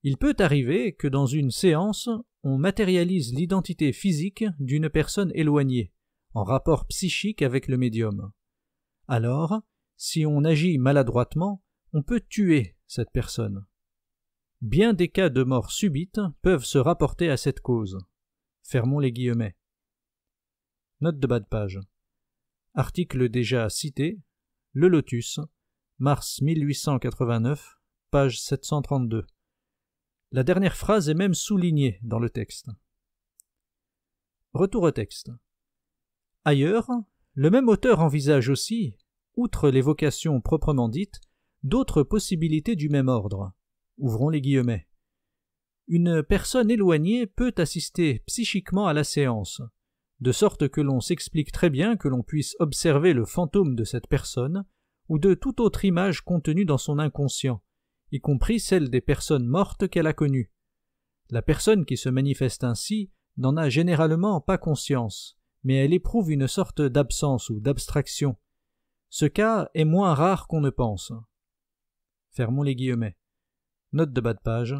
Il peut arriver que dans une séance, on matérialise l'identité physique d'une personne éloignée, en rapport psychique avec le médium. Alors, si on agit maladroitement, on peut tuer cette personne. Bien des cas de mort subite peuvent se rapporter à cette cause. Fermons les guillemets. Note de bas de page. Article déjà cité, Le Lotus, mars 1889, page 732. La dernière phrase est même soulignée dans le texte. Retour au texte. Ailleurs, le même auteur envisage aussi, outre l'évocation proprement dite, d'autres possibilités du même ordre. Ouvrons les guillemets. Une personne éloignée peut assister psychiquement à la séance, de sorte que l'on s'explique très bien que l'on puisse observer le fantôme de cette personne ou de toute autre image contenue dans son inconscient, y compris celle des personnes mortes qu'elle a connues. La personne qui se manifeste ainsi n'en a généralement pas conscience, mais elle éprouve une sorte d'absence ou d'abstraction. Ce cas est moins rare qu'on ne pense. Fermons les guillemets. Note de bas de page.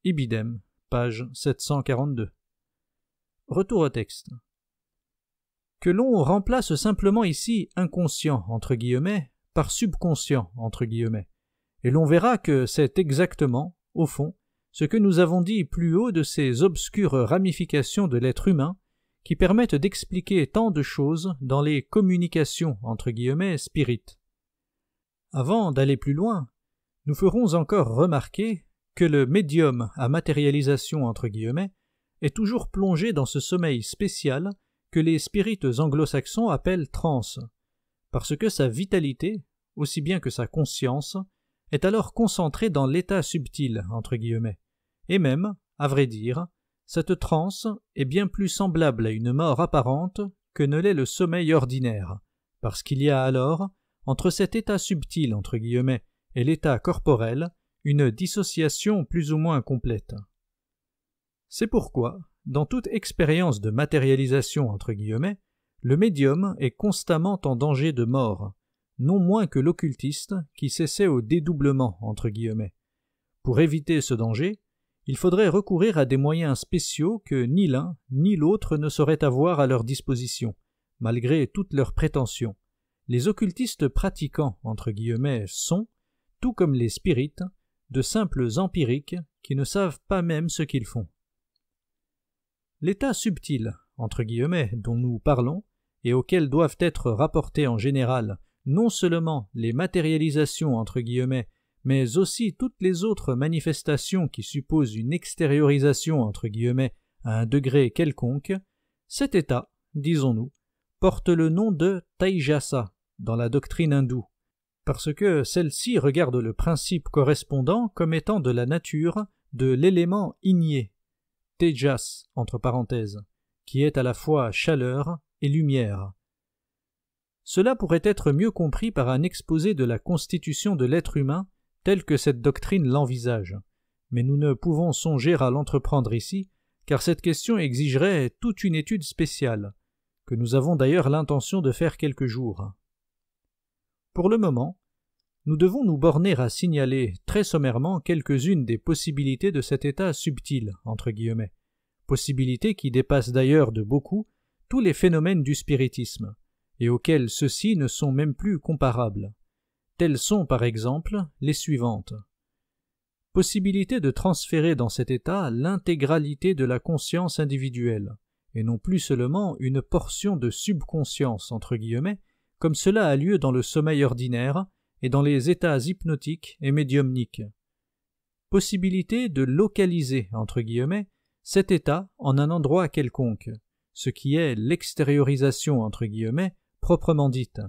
Ibidem, page 742. Retour au texte. Que l'on remplace simplement ici inconscient entre guillemets par subconscient entre guillemets, et l'on verra que c'est exactement, au fond, ce que nous avons dit plus haut de ces obscures ramifications de l'être humain qui permettent d'expliquer tant de choses dans les communications entre guillemets spirites. Avant d'aller plus loin, nous ferons encore remarquer que le médium à matérialisation entre guillemets est toujours plongé dans ce sommeil spécial que les spirites anglo-saxons appellent transe, parce que sa vitalité, aussi bien que sa conscience, est alors concentrée dans l'état subtil entre guillemets, et même, à vrai dire, cette transe est bien plus semblable à une mort apparente que ne l'est le sommeil ordinaire, parce qu'il y a alors, entre cet état subtil entre guillemets et l'état corporel, une dissociation plus ou moins complète. C'est pourquoi, dans toute expérience de matérialisation entre guillemets, le médium est constamment en danger de mort, non moins que l'occultiste qui s'essaie au dédoublement entre guillemets. Pour éviter ce danger, il faudrait recourir à des moyens spéciaux que ni l'un ni l'autre ne sauraient avoir à leur disposition, malgré toutes leurs prétentions. Les occultistes pratiquants entre guillemets sont, tout comme les spirites, de simples empiriques qui ne savent pas même ce qu'ils font. L'état subtil, entre guillemets, dont nous parlons, et auquel doivent être rapportés en général non seulement les matérialisations entre guillemets, mais aussi toutes les autres manifestations qui supposent une extériorisation entre guillemets à un degré quelconque, cet état, disons-nous, porte le nom de Taijasa dans la doctrine hindoue, parce que celle-ci regarde le principe correspondant comme étant de la nature de l'élément igné, Tejas, entre parenthèses, qui est à la fois chaleur et lumière. Cela pourrait être mieux compris par un exposé de la constitution de l'être humain tel que cette doctrine l'envisage, mais nous ne pouvons songer à l'entreprendre ici, car cette question exigerait toute une étude spéciale, que nous avons d'ailleurs l'intention de faire quelques jours. Pour le moment, nous devons nous borner à signaler très sommairement quelques-unes des possibilités de cet état subtil, entre guillemets, possibilités qui dépassent d'ailleurs de beaucoup tous les phénomènes du spiritisme, et auxquels ceux-ci ne sont même plus comparables. Telles sont par exemple les suivantes. Possibilité de transférer dans cet état l'intégralité de la conscience individuelle, et non plus seulement une portion de subconscience, entre guillemets, comme cela a lieu dans le sommeil ordinaire et dans les états hypnotiques et médiumniques. Possibilité de localiser, entre guillemets, cet état en un endroit quelconque, ce qui est l'extériorisation, entre guillemets, proprement dite,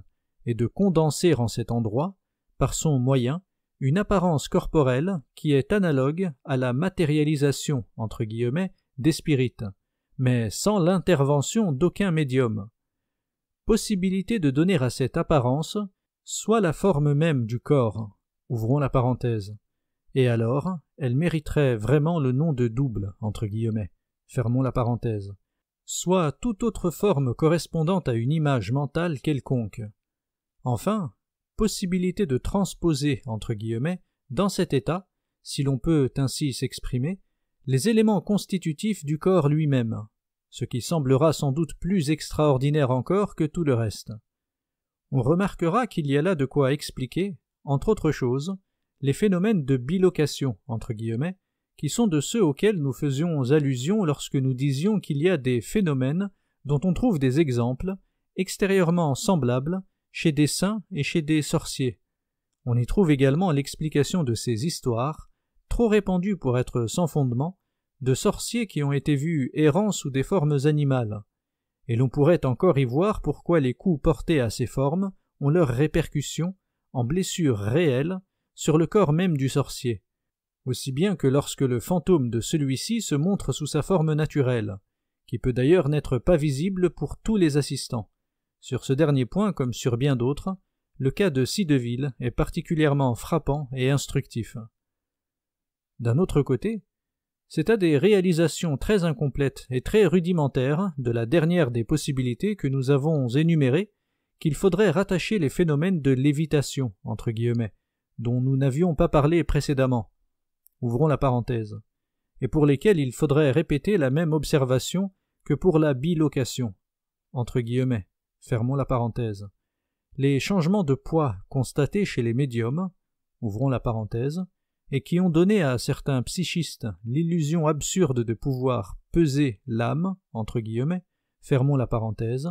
et de condenser en cet endroit, par son moyen, une apparence corporelle qui est analogue à la matérialisation, entre guillemets, des spirites, mais sans l'intervention d'aucun médium. Possibilité de donner à cette apparence soit la forme même du corps, ouvrons la parenthèse, et alors elle mériterait vraiment le nom de double, entre guillemets, fermons la parenthèse, soit toute autre forme correspondant à une image mentale quelconque. Enfin, possibilité de transposer, entre guillemets, dans cet état, si l'on peut ainsi s'exprimer, les éléments constitutifs du corps lui-même, ce qui semblera sans doute plus extraordinaire encore que tout le reste. On remarquera qu'il y a là de quoi expliquer, entre autres choses, les phénomènes de bilocation, entre guillemets, qui sont de ceux auxquels nous faisions allusion lorsque nous disions qu'il y a des phénomènes dont on trouve des exemples, extérieurement semblables, chez des saints et chez des sorciers. On y trouve également l'explication de ces histoires, trop répandues pour être sans fondement, de sorciers qui ont été vus errant sous des formes animales. Et l'on pourrait encore y voir pourquoi les coups portés à ces formes ont leurs répercussions, en blessures réelles, sur le corps même du sorcier, aussi bien que lorsque le fantôme de celui-ci se montre sous sa forme naturelle, qui peut d'ailleurs n'être pas visible pour tous les assistants. Sur ce dernier point, comme sur bien d'autres, le cas de Cideville est particulièrement frappant et instructif. D'un autre côté, c'est à des réalisations très incomplètes et très rudimentaires de la dernière des possibilités que nous avons énumérées qu'il faudrait rattacher les phénomènes de lévitation, entre guillemets, dont nous n'avions pas parlé précédemment. Ouvrons la parenthèse. Et pour lesquels il faudrait répéter la même observation que pour la bilocation, entre guillemets. Fermons la parenthèse. Les changements de poids constatés chez les médiums, ouvrons la parenthèse, et qui ont donné à certains psychistes l'illusion absurde de pouvoir peser l'âme, entre guillemets, fermons la parenthèse,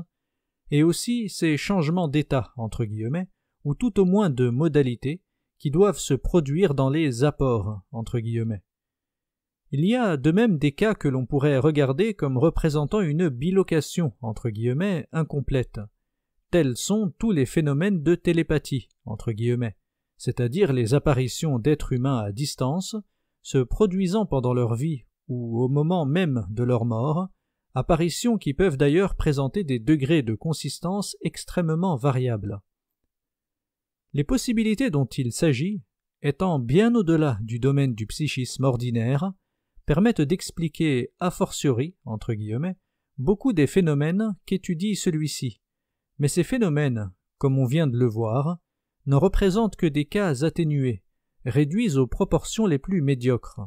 et aussi ces changements d'état, entre guillemets, ou tout au moins de modalité, qui doivent se produire dans les apports, entre guillemets. Il y a de même des cas que l'on pourrait regarder comme représentant une bilocation, entre guillemets, incomplète. Tels sont tous les phénomènes de télépathie, entre guillemets, c'est-à-dire les apparitions d'êtres humains à distance, se produisant pendant leur vie ou au moment même de leur mort, apparitions qui peuvent d'ailleurs présenter des degrés de consistance extrêmement variables. Les possibilités dont il s'agit, étant bien au-delà du domaine du psychisme ordinaire, permettent d'expliquer a fortiori, entre guillemets, beaucoup des phénomènes qu'étudie celui-ci. Mais ces phénomènes, comme on vient de le voir, ne représentent que des cas atténués, réduits aux proportions les plus médiocres.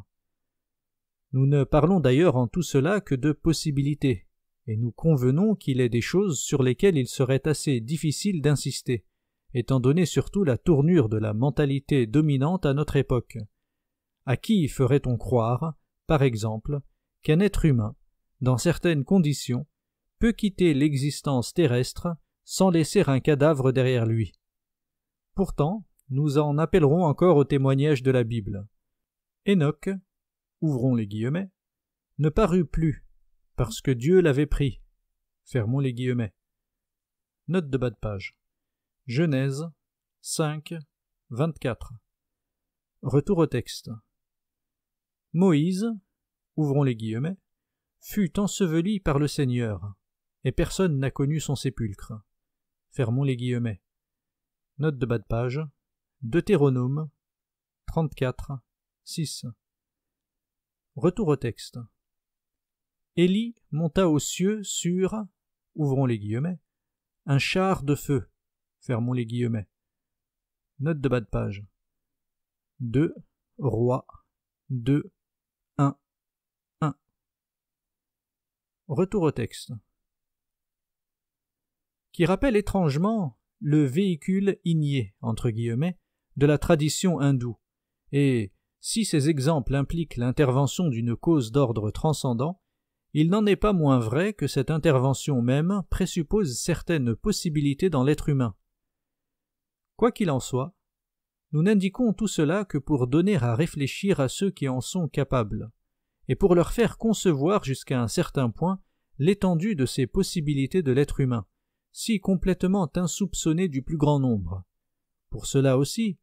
Nous ne parlons d'ailleurs en tout cela que de possibilités, et nous convenons qu'il est des choses sur lesquelles il serait assez difficile d'insister, étant donné surtout la tournure de la mentalité dominante à notre époque. À qui ferait-on croire, par exemple, qu'un être humain, dans certaines conditions, peut quitter l'existence terrestre sans laisser un cadavre derrière lui? Pourtant, nous en appellerons encore au témoignage de la Bible. Enoch, ouvrons les guillemets, ne parut plus, parce que Dieu l'avait pris. Fermons les guillemets. Note de bas de page. Genèse 5, 24. Retour au texte. Moïse, ouvrons les guillemets, fut enseveli par le Seigneur, et personne n'a connu son sépulcre. Fermons les guillemets. Note de bas de page. Deutéronome 34, 6. Retour au texte. Élie monta aux cieux sur, ouvrons les guillemets, un char de feu. Fermons les guillemets. Note de bas de page. 2 Rois 2, 1, 1. Retour au texte. Qui rappelle étrangement le véhicule igné, entre guillemets, de la tradition hindoue, et, si ces exemples impliquent l'intervention d'une cause d'ordre transcendant, il n'en est pas moins vrai que cette intervention même présuppose certaines possibilités dans l'être humain. Quoi qu'il en soit, nous n'indiquons tout cela que pour donner à réfléchir à ceux qui en sont capables, et pour leur faire concevoir jusqu'à un certain point l'étendue de ces possibilités de l'être humain, si complètement insoupçonnées du plus grand nombre. Pour cela aussi,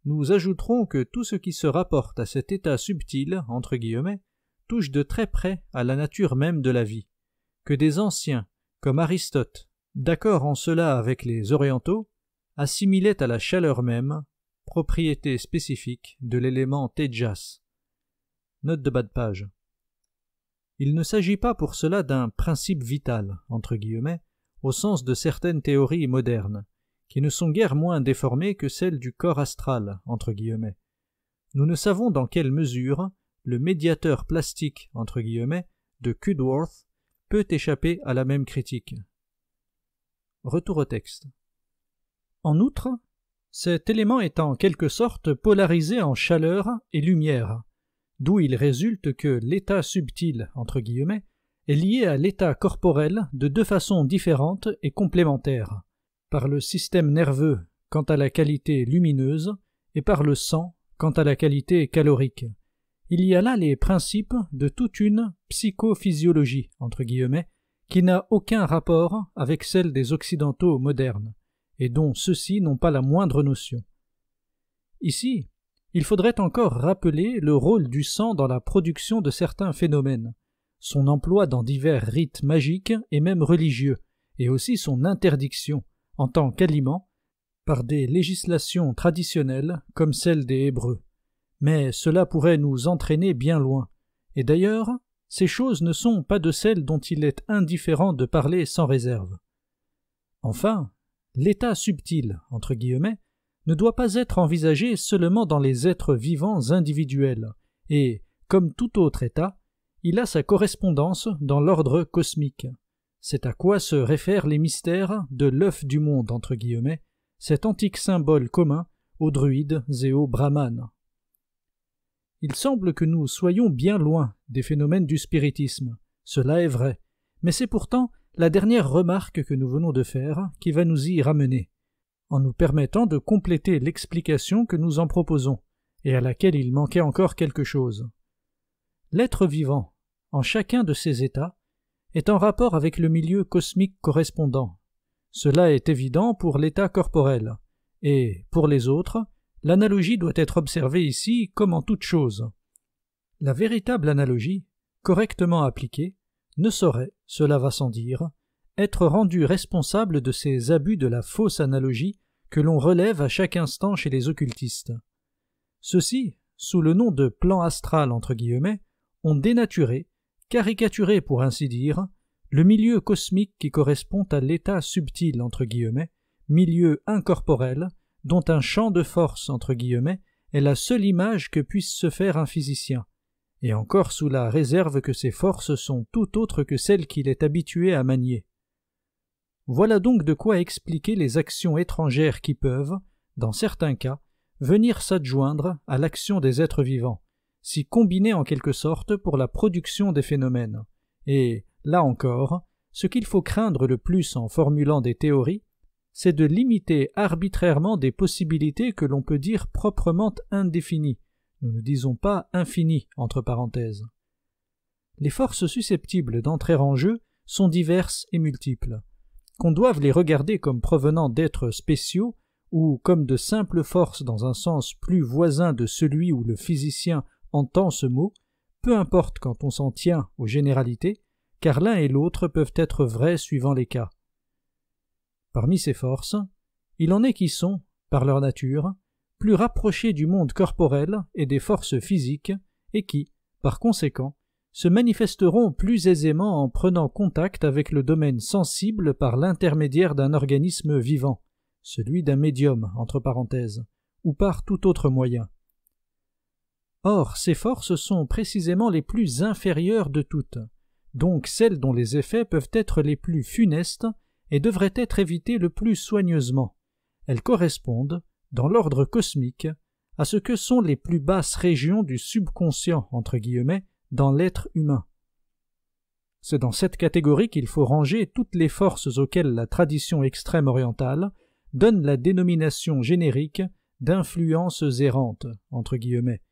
nous ajouterons que tout ce qui se rapporte à cet état subtil, entre guillemets, touche de très près à la nature même de la vie, que des anciens, comme Aristote, d'accord en cela avec les orientaux, assimilaient à la chaleur même, propriété spécifique de l'élément Tejas. Note de bas de page. Il ne s'agit pas pour cela d'un principe vital, entre guillemets, au sens de certaines théories modernes, qui ne sont guère moins déformées que celles du corps astral, entre guillemets. Nous ne savons dans quelle mesure le médiateur plastique, entre guillemets, de Cudworth peut échapper à la même critique. Retour au texte. En outre, cet élément est en quelque sorte polarisé en chaleur et lumière, d'où il résulte que l'état subtil, entre guillemets, est lié à l'état corporel de deux façons différentes et complémentaires, par le système nerveux quant à la qualité lumineuse et par le sang quant à la qualité calorique. Il y a là les principes de toute une psychophysiologie, entre guillemets, qui n'a aucun rapport avec celle des occidentaux modernes, et dont ceux-ci n'ont pas la moindre notion. Ici, il faudrait encore rappeler le rôle du sang dans la production de certains phénomènes, son emploi dans divers rites magiques et même religieux, et aussi son interdiction, en tant qu'aliment, par des législations traditionnelles comme celle des Hébreux. Mais cela pourrait nous entraîner bien loin, et d'ailleurs, ces choses ne sont pas de celles dont il est indifférent de parler sans réserve. Enfin, l'état subtil, entre guillemets, ne doit pas être envisagé seulement dans les êtres vivants individuels, et, comme tout autre état, il a sa correspondance dans l'ordre cosmique. C'est à quoi se réfèrent les mystères de l'œuf du monde, entre guillemets, cet antique symbole commun aux druides et aux brahmanes. Il semble que nous soyons bien loin des phénomènes du spiritisme. Cela est vrai, mais c'est pourtant la dernière remarque que nous venons de faire qui va nous y ramener, en nous permettant de compléter l'explication que nous en proposons, et à laquelle il manquait encore quelque chose. L'être vivant, en chacun de ces états, est en rapport avec le milieu cosmique correspondant. Cela est évident pour l'état corporel, et, pour les autres, l'analogie doit être observée ici comme en toute chose. La véritable analogie, correctement appliquée, ne saurait, cela va sans dire, être rendue responsable de ces abus de la fausse analogie que l'on relève à chaque instant chez les occultistes. Ceux-ci, sous le nom de plan astral entre guillemets, ont dénaturé, caricaturé pour ainsi dire, le milieu cosmique qui correspond à l'état subtil entre guillemets, milieu incorporel, dont un champ de force entre guillemets est la seule image que puisse se faire un physicien, et encore sous la réserve que ces forces sont tout autres que celles qu'il est habitué à manier. Voilà donc de quoi expliquer les actions étrangères qui peuvent, dans certains cas, venir s'adjoindre à l'action des êtres vivants, s'y combiner en quelque sorte pour la production des phénomènes. Et, là encore, ce qu'il faut craindre le plus en formulant des théories, c'est de limiter arbitrairement des possibilités que l'on peut dire proprement indéfinies, nous ne disons pas infinies, entre parenthèses. Les forces susceptibles d'entrer en jeu sont diverses et multiples. Qu'on doive les regarder comme provenant d'êtres spéciaux ou comme de simples forces dans un sens plus voisin de celui où le physicien entend ce mot, peu importe quand on s'en tient aux généralités, car l'un et l'autre peuvent être vrais suivant les cas. Parmi ces forces, il en est qui sont, par leur nature, plus rapprochés du monde corporel et des forces physiques, et qui, par conséquent, se manifesteront plus aisément en prenant contact avec le domaine sensible par l'intermédiaire d'un organisme vivant, celui d'un médium, entre parenthèses, ou par tout autre moyen. Or, ces forces sont précisément les plus inférieures de toutes, donc celles dont les effets peuvent être les plus funestes et devraient être évitées le plus soigneusement. Elles correspondent, dans l'ordre cosmique, à ce que sont les plus basses régions du subconscient, entre guillemets, dans l'être humain. C'est dans cette catégorie qu'il faut ranger toutes les forces auxquelles la tradition extrême orientale donne la dénomination générique d'influences errantes, entre guillemets,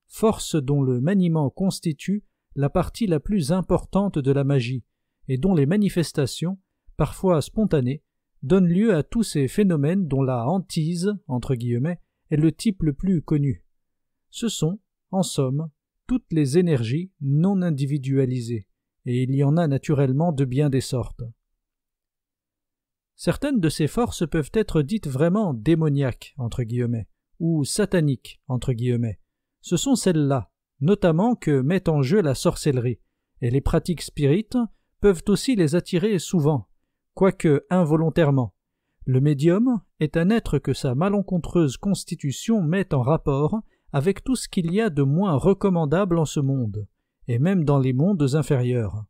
forces dont le maniement constitue la partie la plus importante de la magie, et dont les manifestations, parfois spontanées, donnent lieu à tous ces phénomènes dont la hantise, entre guillemets, est le type le plus connu. Ce sont, en somme, toutes les énergies non individualisées, et il y en a naturellement de bien des sortes. Certaines de ces forces peuvent être dites vraiment démoniaques, entre guillemets, ou sataniques, entre guillemets. Ce sont celles-là, notamment, que met en jeu la sorcellerie, et les pratiques spirites peuvent aussi les attirer souvent, quoique involontairement. Le médium est un être que sa malencontreuse constitution met en rapport avec tout ce qu'il y a de moins recommandable en ce monde, et même dans les mondes inférieurs.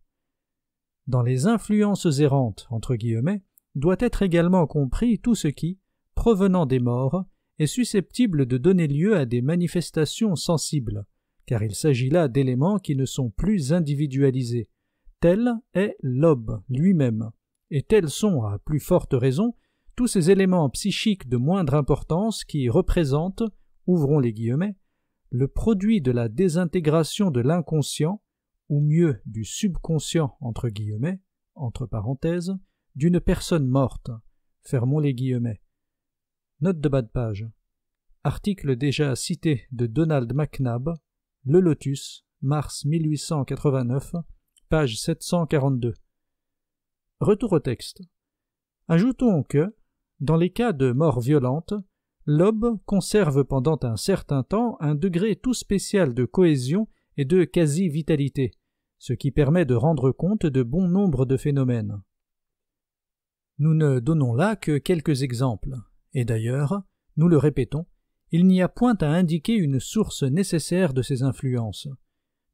Dans les influences errantes, entre guillemets, doit être également compris tout ce qui, provenant des morts, est susceptible de donner lieu à des manifestations sensibles, car il s'agit là d'éléments qui ne sont plus individualisés. Tel est l'aube lui-même, et tels sont, à plus forte raison, tous ces éléments psychiques de moindre importance qui représentent, ouvrons les guillemets, le produit de la désintégration de l'inconscient, ou mieux du subconscient entre guillemets, entre parenthèses, d'une personne morte, fermons les guillemets. Note de bas de page. Article déjà cité de Donald McNabb, Le Lotus, mars 1889, page 742. Retour au texte. Ajoutons que, dans les cas de mort violente, l'aube conserve pendant un certain temps un degré tout spécial de cohésion et de quasi-vitalité, ce qui permet de rendre compte de bon nombre de phénomènes. Nous ne donnons là que quelques exemples, et d'ailleurs, nous le répétons, il n'y a point à indiquer une source nécessaire de ces influences.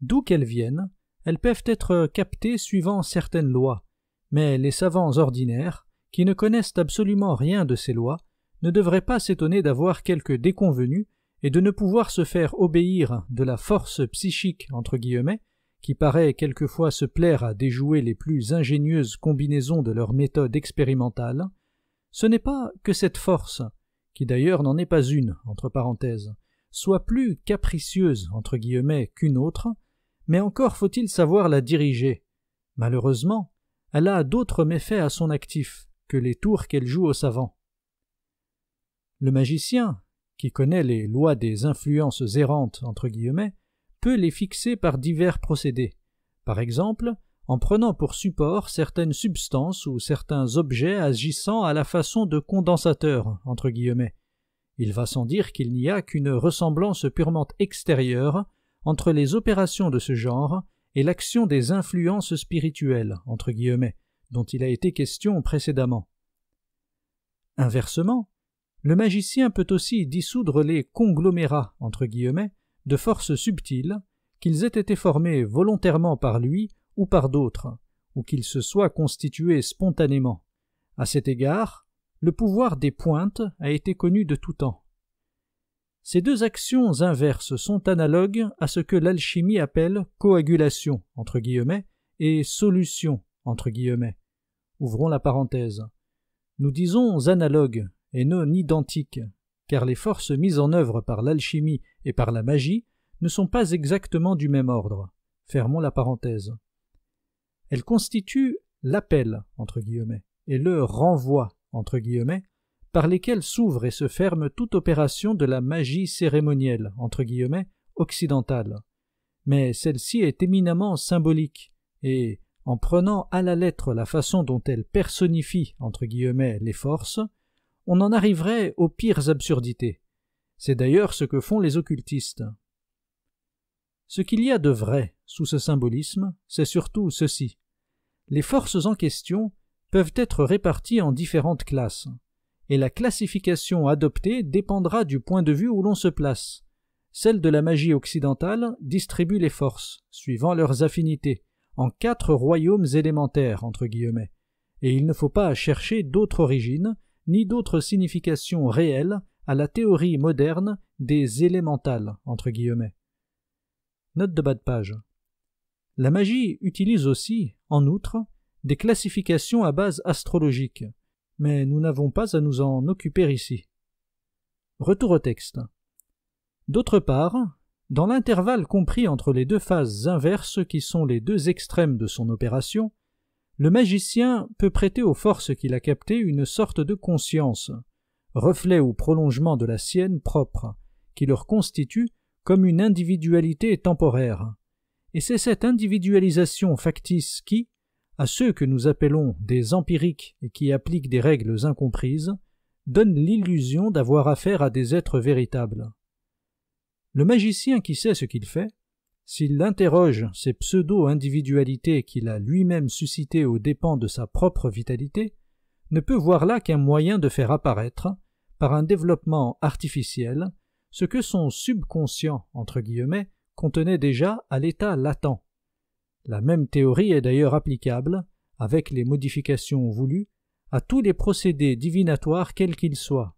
D'où qu'elles viennent, elles peuvent être captées suivant certaines lois, mais les savants ordinaires, qui ne connaissent absolument rien de ces lois, ne devraient pas s'étonner d'avoir quelques déconvenues et de ne pouvoir se faire obéir de la force psychique entre guillemets, qui paraît quelquefois se plaire à déjouer les plus ingénieuses combinaisons de leur méthode expérimentale. Ce n'est pas que cette force, qui d'ailleurs n'en est pas une, entre parenthèses, soit plus capricieuse entre guillemets qu'une autre, mais encore faut-il savoir la diriger. Malheureusement, elle a d'autres méfaits à son actif que les tours qu'elle joue aux savants. Le magicien, qui connaît les lois des influences errantes entre guillemets, peut les fixer par divers procédés. Par exemple, en prenant pour support certaines substances ou certains objets agissant à la façon de condensateurs entre guillemets. Il va sans dire qu'il n'y a qu'une ressemblance purement extérieure entre les opérations de ce genre et l'action des influences spirituelles entre guillemets, dont il a été question précédemment. Inversement, le magicien peut aussi dissoudre les conglomérats entre guillemets de forces subtiles, qu'ils aient été formés volontairement par lui ou par d'autres, ou qu'ils se soient constitués spontanément. À cet égard, le pouvoir des pointes a été connu de tout temps. Ces deux actions inverses sont analogues à ce que l'alchimie appelle coagulation entre guillemets et solution entre guillemets. Ouvrons la parenthèse. Nous disons analogues et non identiques, car les forces mises en œuvre par l'alchimie et par la magie ne sont pas exactement du même ordre. Fermons la parenthèse. Elles constituent l'appel entre guillemets et le renvoi entre guillemets par lesquels s'ouvre et se ferme toute opération de la magie cérémonielle entre guillemets occidentale. Mais celle-ci est éminemment symbolique et, en prenant à la lettre la façon dont elle personnifie entre guillemets les forces, on en arriverait aux pires absurdités. C'est d'ailleurs ce que font les occultistes. Ce qu'il y a de vrai sous ce symbolisme, c'est surtout ceci. Les forces en question peuvent être réparties en différentes classes, et la classification adoptée dépendra du point de vue où l'on se place. Celle de la magie occidentale distribue les forces, suivant leurs affinités, en 4 royaumes élémentaires, entre guillemets, et il ne faut pas chercher d'autre origine, ni d'autre signification réelle à la théorie moderne des élémentales, entre guillemets. Note de bas de page. La magie utilise aussi, en outre, des classifications à base astrologique, mais nous n'avons pas à nous en occuper ici. Retour au texte. D'autre part, dans l'intervalle compris entre les deux phases inverses qui sont les deux extrêmes de son opération, le magicien peut prêter aux forces qu'il a captées une sorte de conscience, reflet ou prolongement de la sienne propre, qui leur constitue comme une individualité temporaire. Et c'est cette individualisation factice qui, à ceux que nous appelons des empiriques et qui appliquent des règles incomprises, donne l'illusion d'avoir affaire à des êtres véritables. Le magicien qui sait ce qu'il fait s'il interroge ces pseudo-individualités qu'il a lui-même suscitées aux dépens de sa propre vitalité, ne peut voir là qu'un moyen de faire apparaître, par un développement artificiel, ce que son subconscient, entre guillemets, contenait déjà à l'état latent. La même théorie est d'ailleurs applicable, avec les modifications voulues, à tous les procédés divinatoires quels qu'ils soient.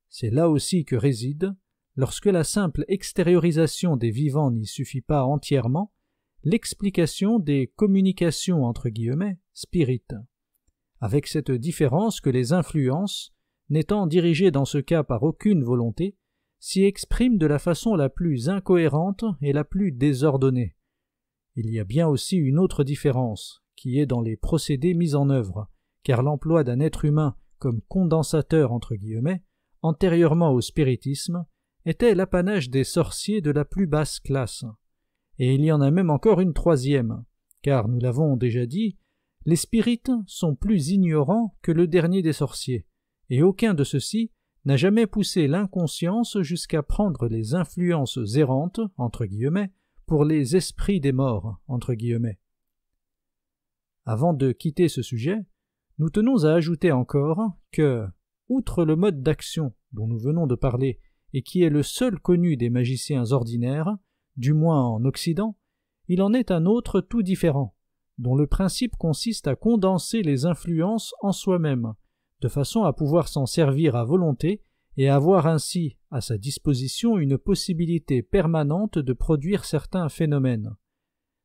C'est là aussi que réside, lorsque la simple extériorisation des vivants n'y suffit pas entièrement, l'explication des communications entre guillemets spirites, avec cette différence que les influences, n'étant dirigées dans ce cas par aucune volonté, s'y expriment de la façon la plus incohérente et la plus désordonnée. Il y a bien aussi une autre différence, qui est dans les procédés mis en œuvre, car l'emploi d'un être humain comme condensateur entre guillemets, antérieurement au spiritisme, était l'apanage des sorciers de la plus basse classe. Et il y en a même encore une troisième, car nous l'avons déjà dit, les spirites sont plus ignorants que le dernier des sorciers, et aucun de ceux-ci n'a jamais poussé l'inconscience jusqu'à prendre les influences errantes, entre guillemets, pour les esprits des morts, entre guillemets. Avant de quitter ce sujet, nous tenons à ajouter encore que, outre le mode d'action dont nous venons de parler et qui est le seul connu des magiciens ordinaires, du moins en Occident, il en est un autre tout différent, dont le principe consiste à condenser les influences en soi-même, de façon à pouvoir s'en servir à volonté et à avoir ainsi à sa disposition une possibilité permanente de produire certains phénomènes.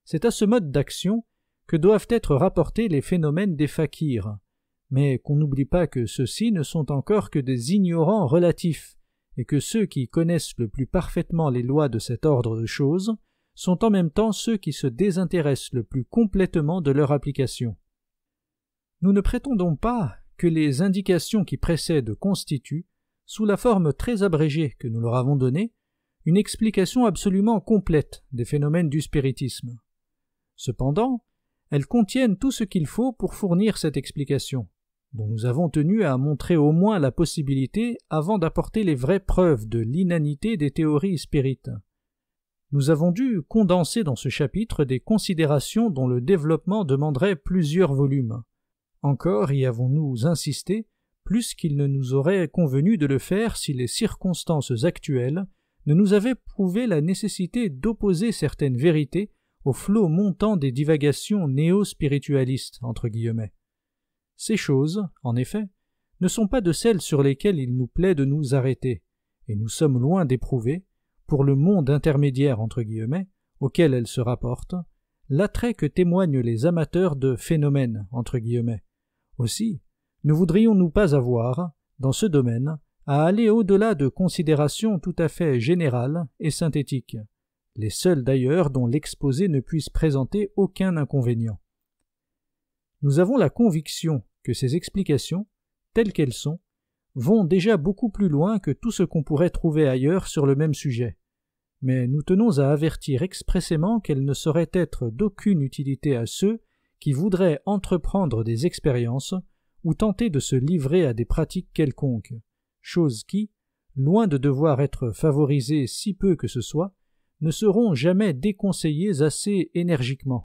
C'est à ce mode d'action que doivent être rapportés les phénomènes des fakirs, mais qu'on n'oublie pas que ceux-ci ne sont encore que des ignorants relatifs, et que ceux qui connaissent le plus parfaitement les lois de cet ordre de choses sont en même temps ceux qui se désintéressent le plus complètement de leur application. Nous ne prétendons pas que les indications qui précèdent constituent, sous la forme très abrégée que nous leur avons donnée, une explication absolument complète des phénomènes du spiritisme. Cependant, elles contiennent tout ce qu'il faut pour fournir cette explication, dont nous avons tenu à montrer au moins la possibilité avant d'apporter les vraies preuves de l'inanité des théories spirites. Nous avons dû condenser dans ce chapitre des considérations dont le développement demanderait plusieurs volumes. Encore y avons-nous insisté, plus qu'il ne nous aurait convenu de le faire si les circonstances actuelles ne nous avaient prouvé la nécessité d'opposer certaines vérités au flot montant des divagations néo-spiritualistes, entre guillemets. Ces choses, en effet, ne sont pas de celles sur lesquelles il nous plaît de nous arrêter, et nous sommes loin d'éprouver, pour le monde intermédiaire, entre guillemets, auquel elles se rapportent, l'attrait que témoignent les amateurs de phénomènes, entre guillemets. Aussi, ne voudrions-nous pas avoir, dans ce domaine, à aller au-delà de considérations tout à fait générales et synthétiques, les seules d'ailleurs dont l'exposé ne puisse présenter aucun inconvénient. Nous avons la conviction que ces explications, telles qu'elles sont, vont déjà beaucoup plus loin que tout ce qu'on pourrait trouver ailleurs sur le même sujet, mais nous tenons à avertir expressément qu'elles ne sauraient être d'aucune utilité à ceux qui voudraient entreprendre des expériences ou tenter de se livrer à des pratiques quelconques, choses qui, loin de devoir être favorisées si peu que ce soit, ne seront jamais déconseillées assez énergiquement.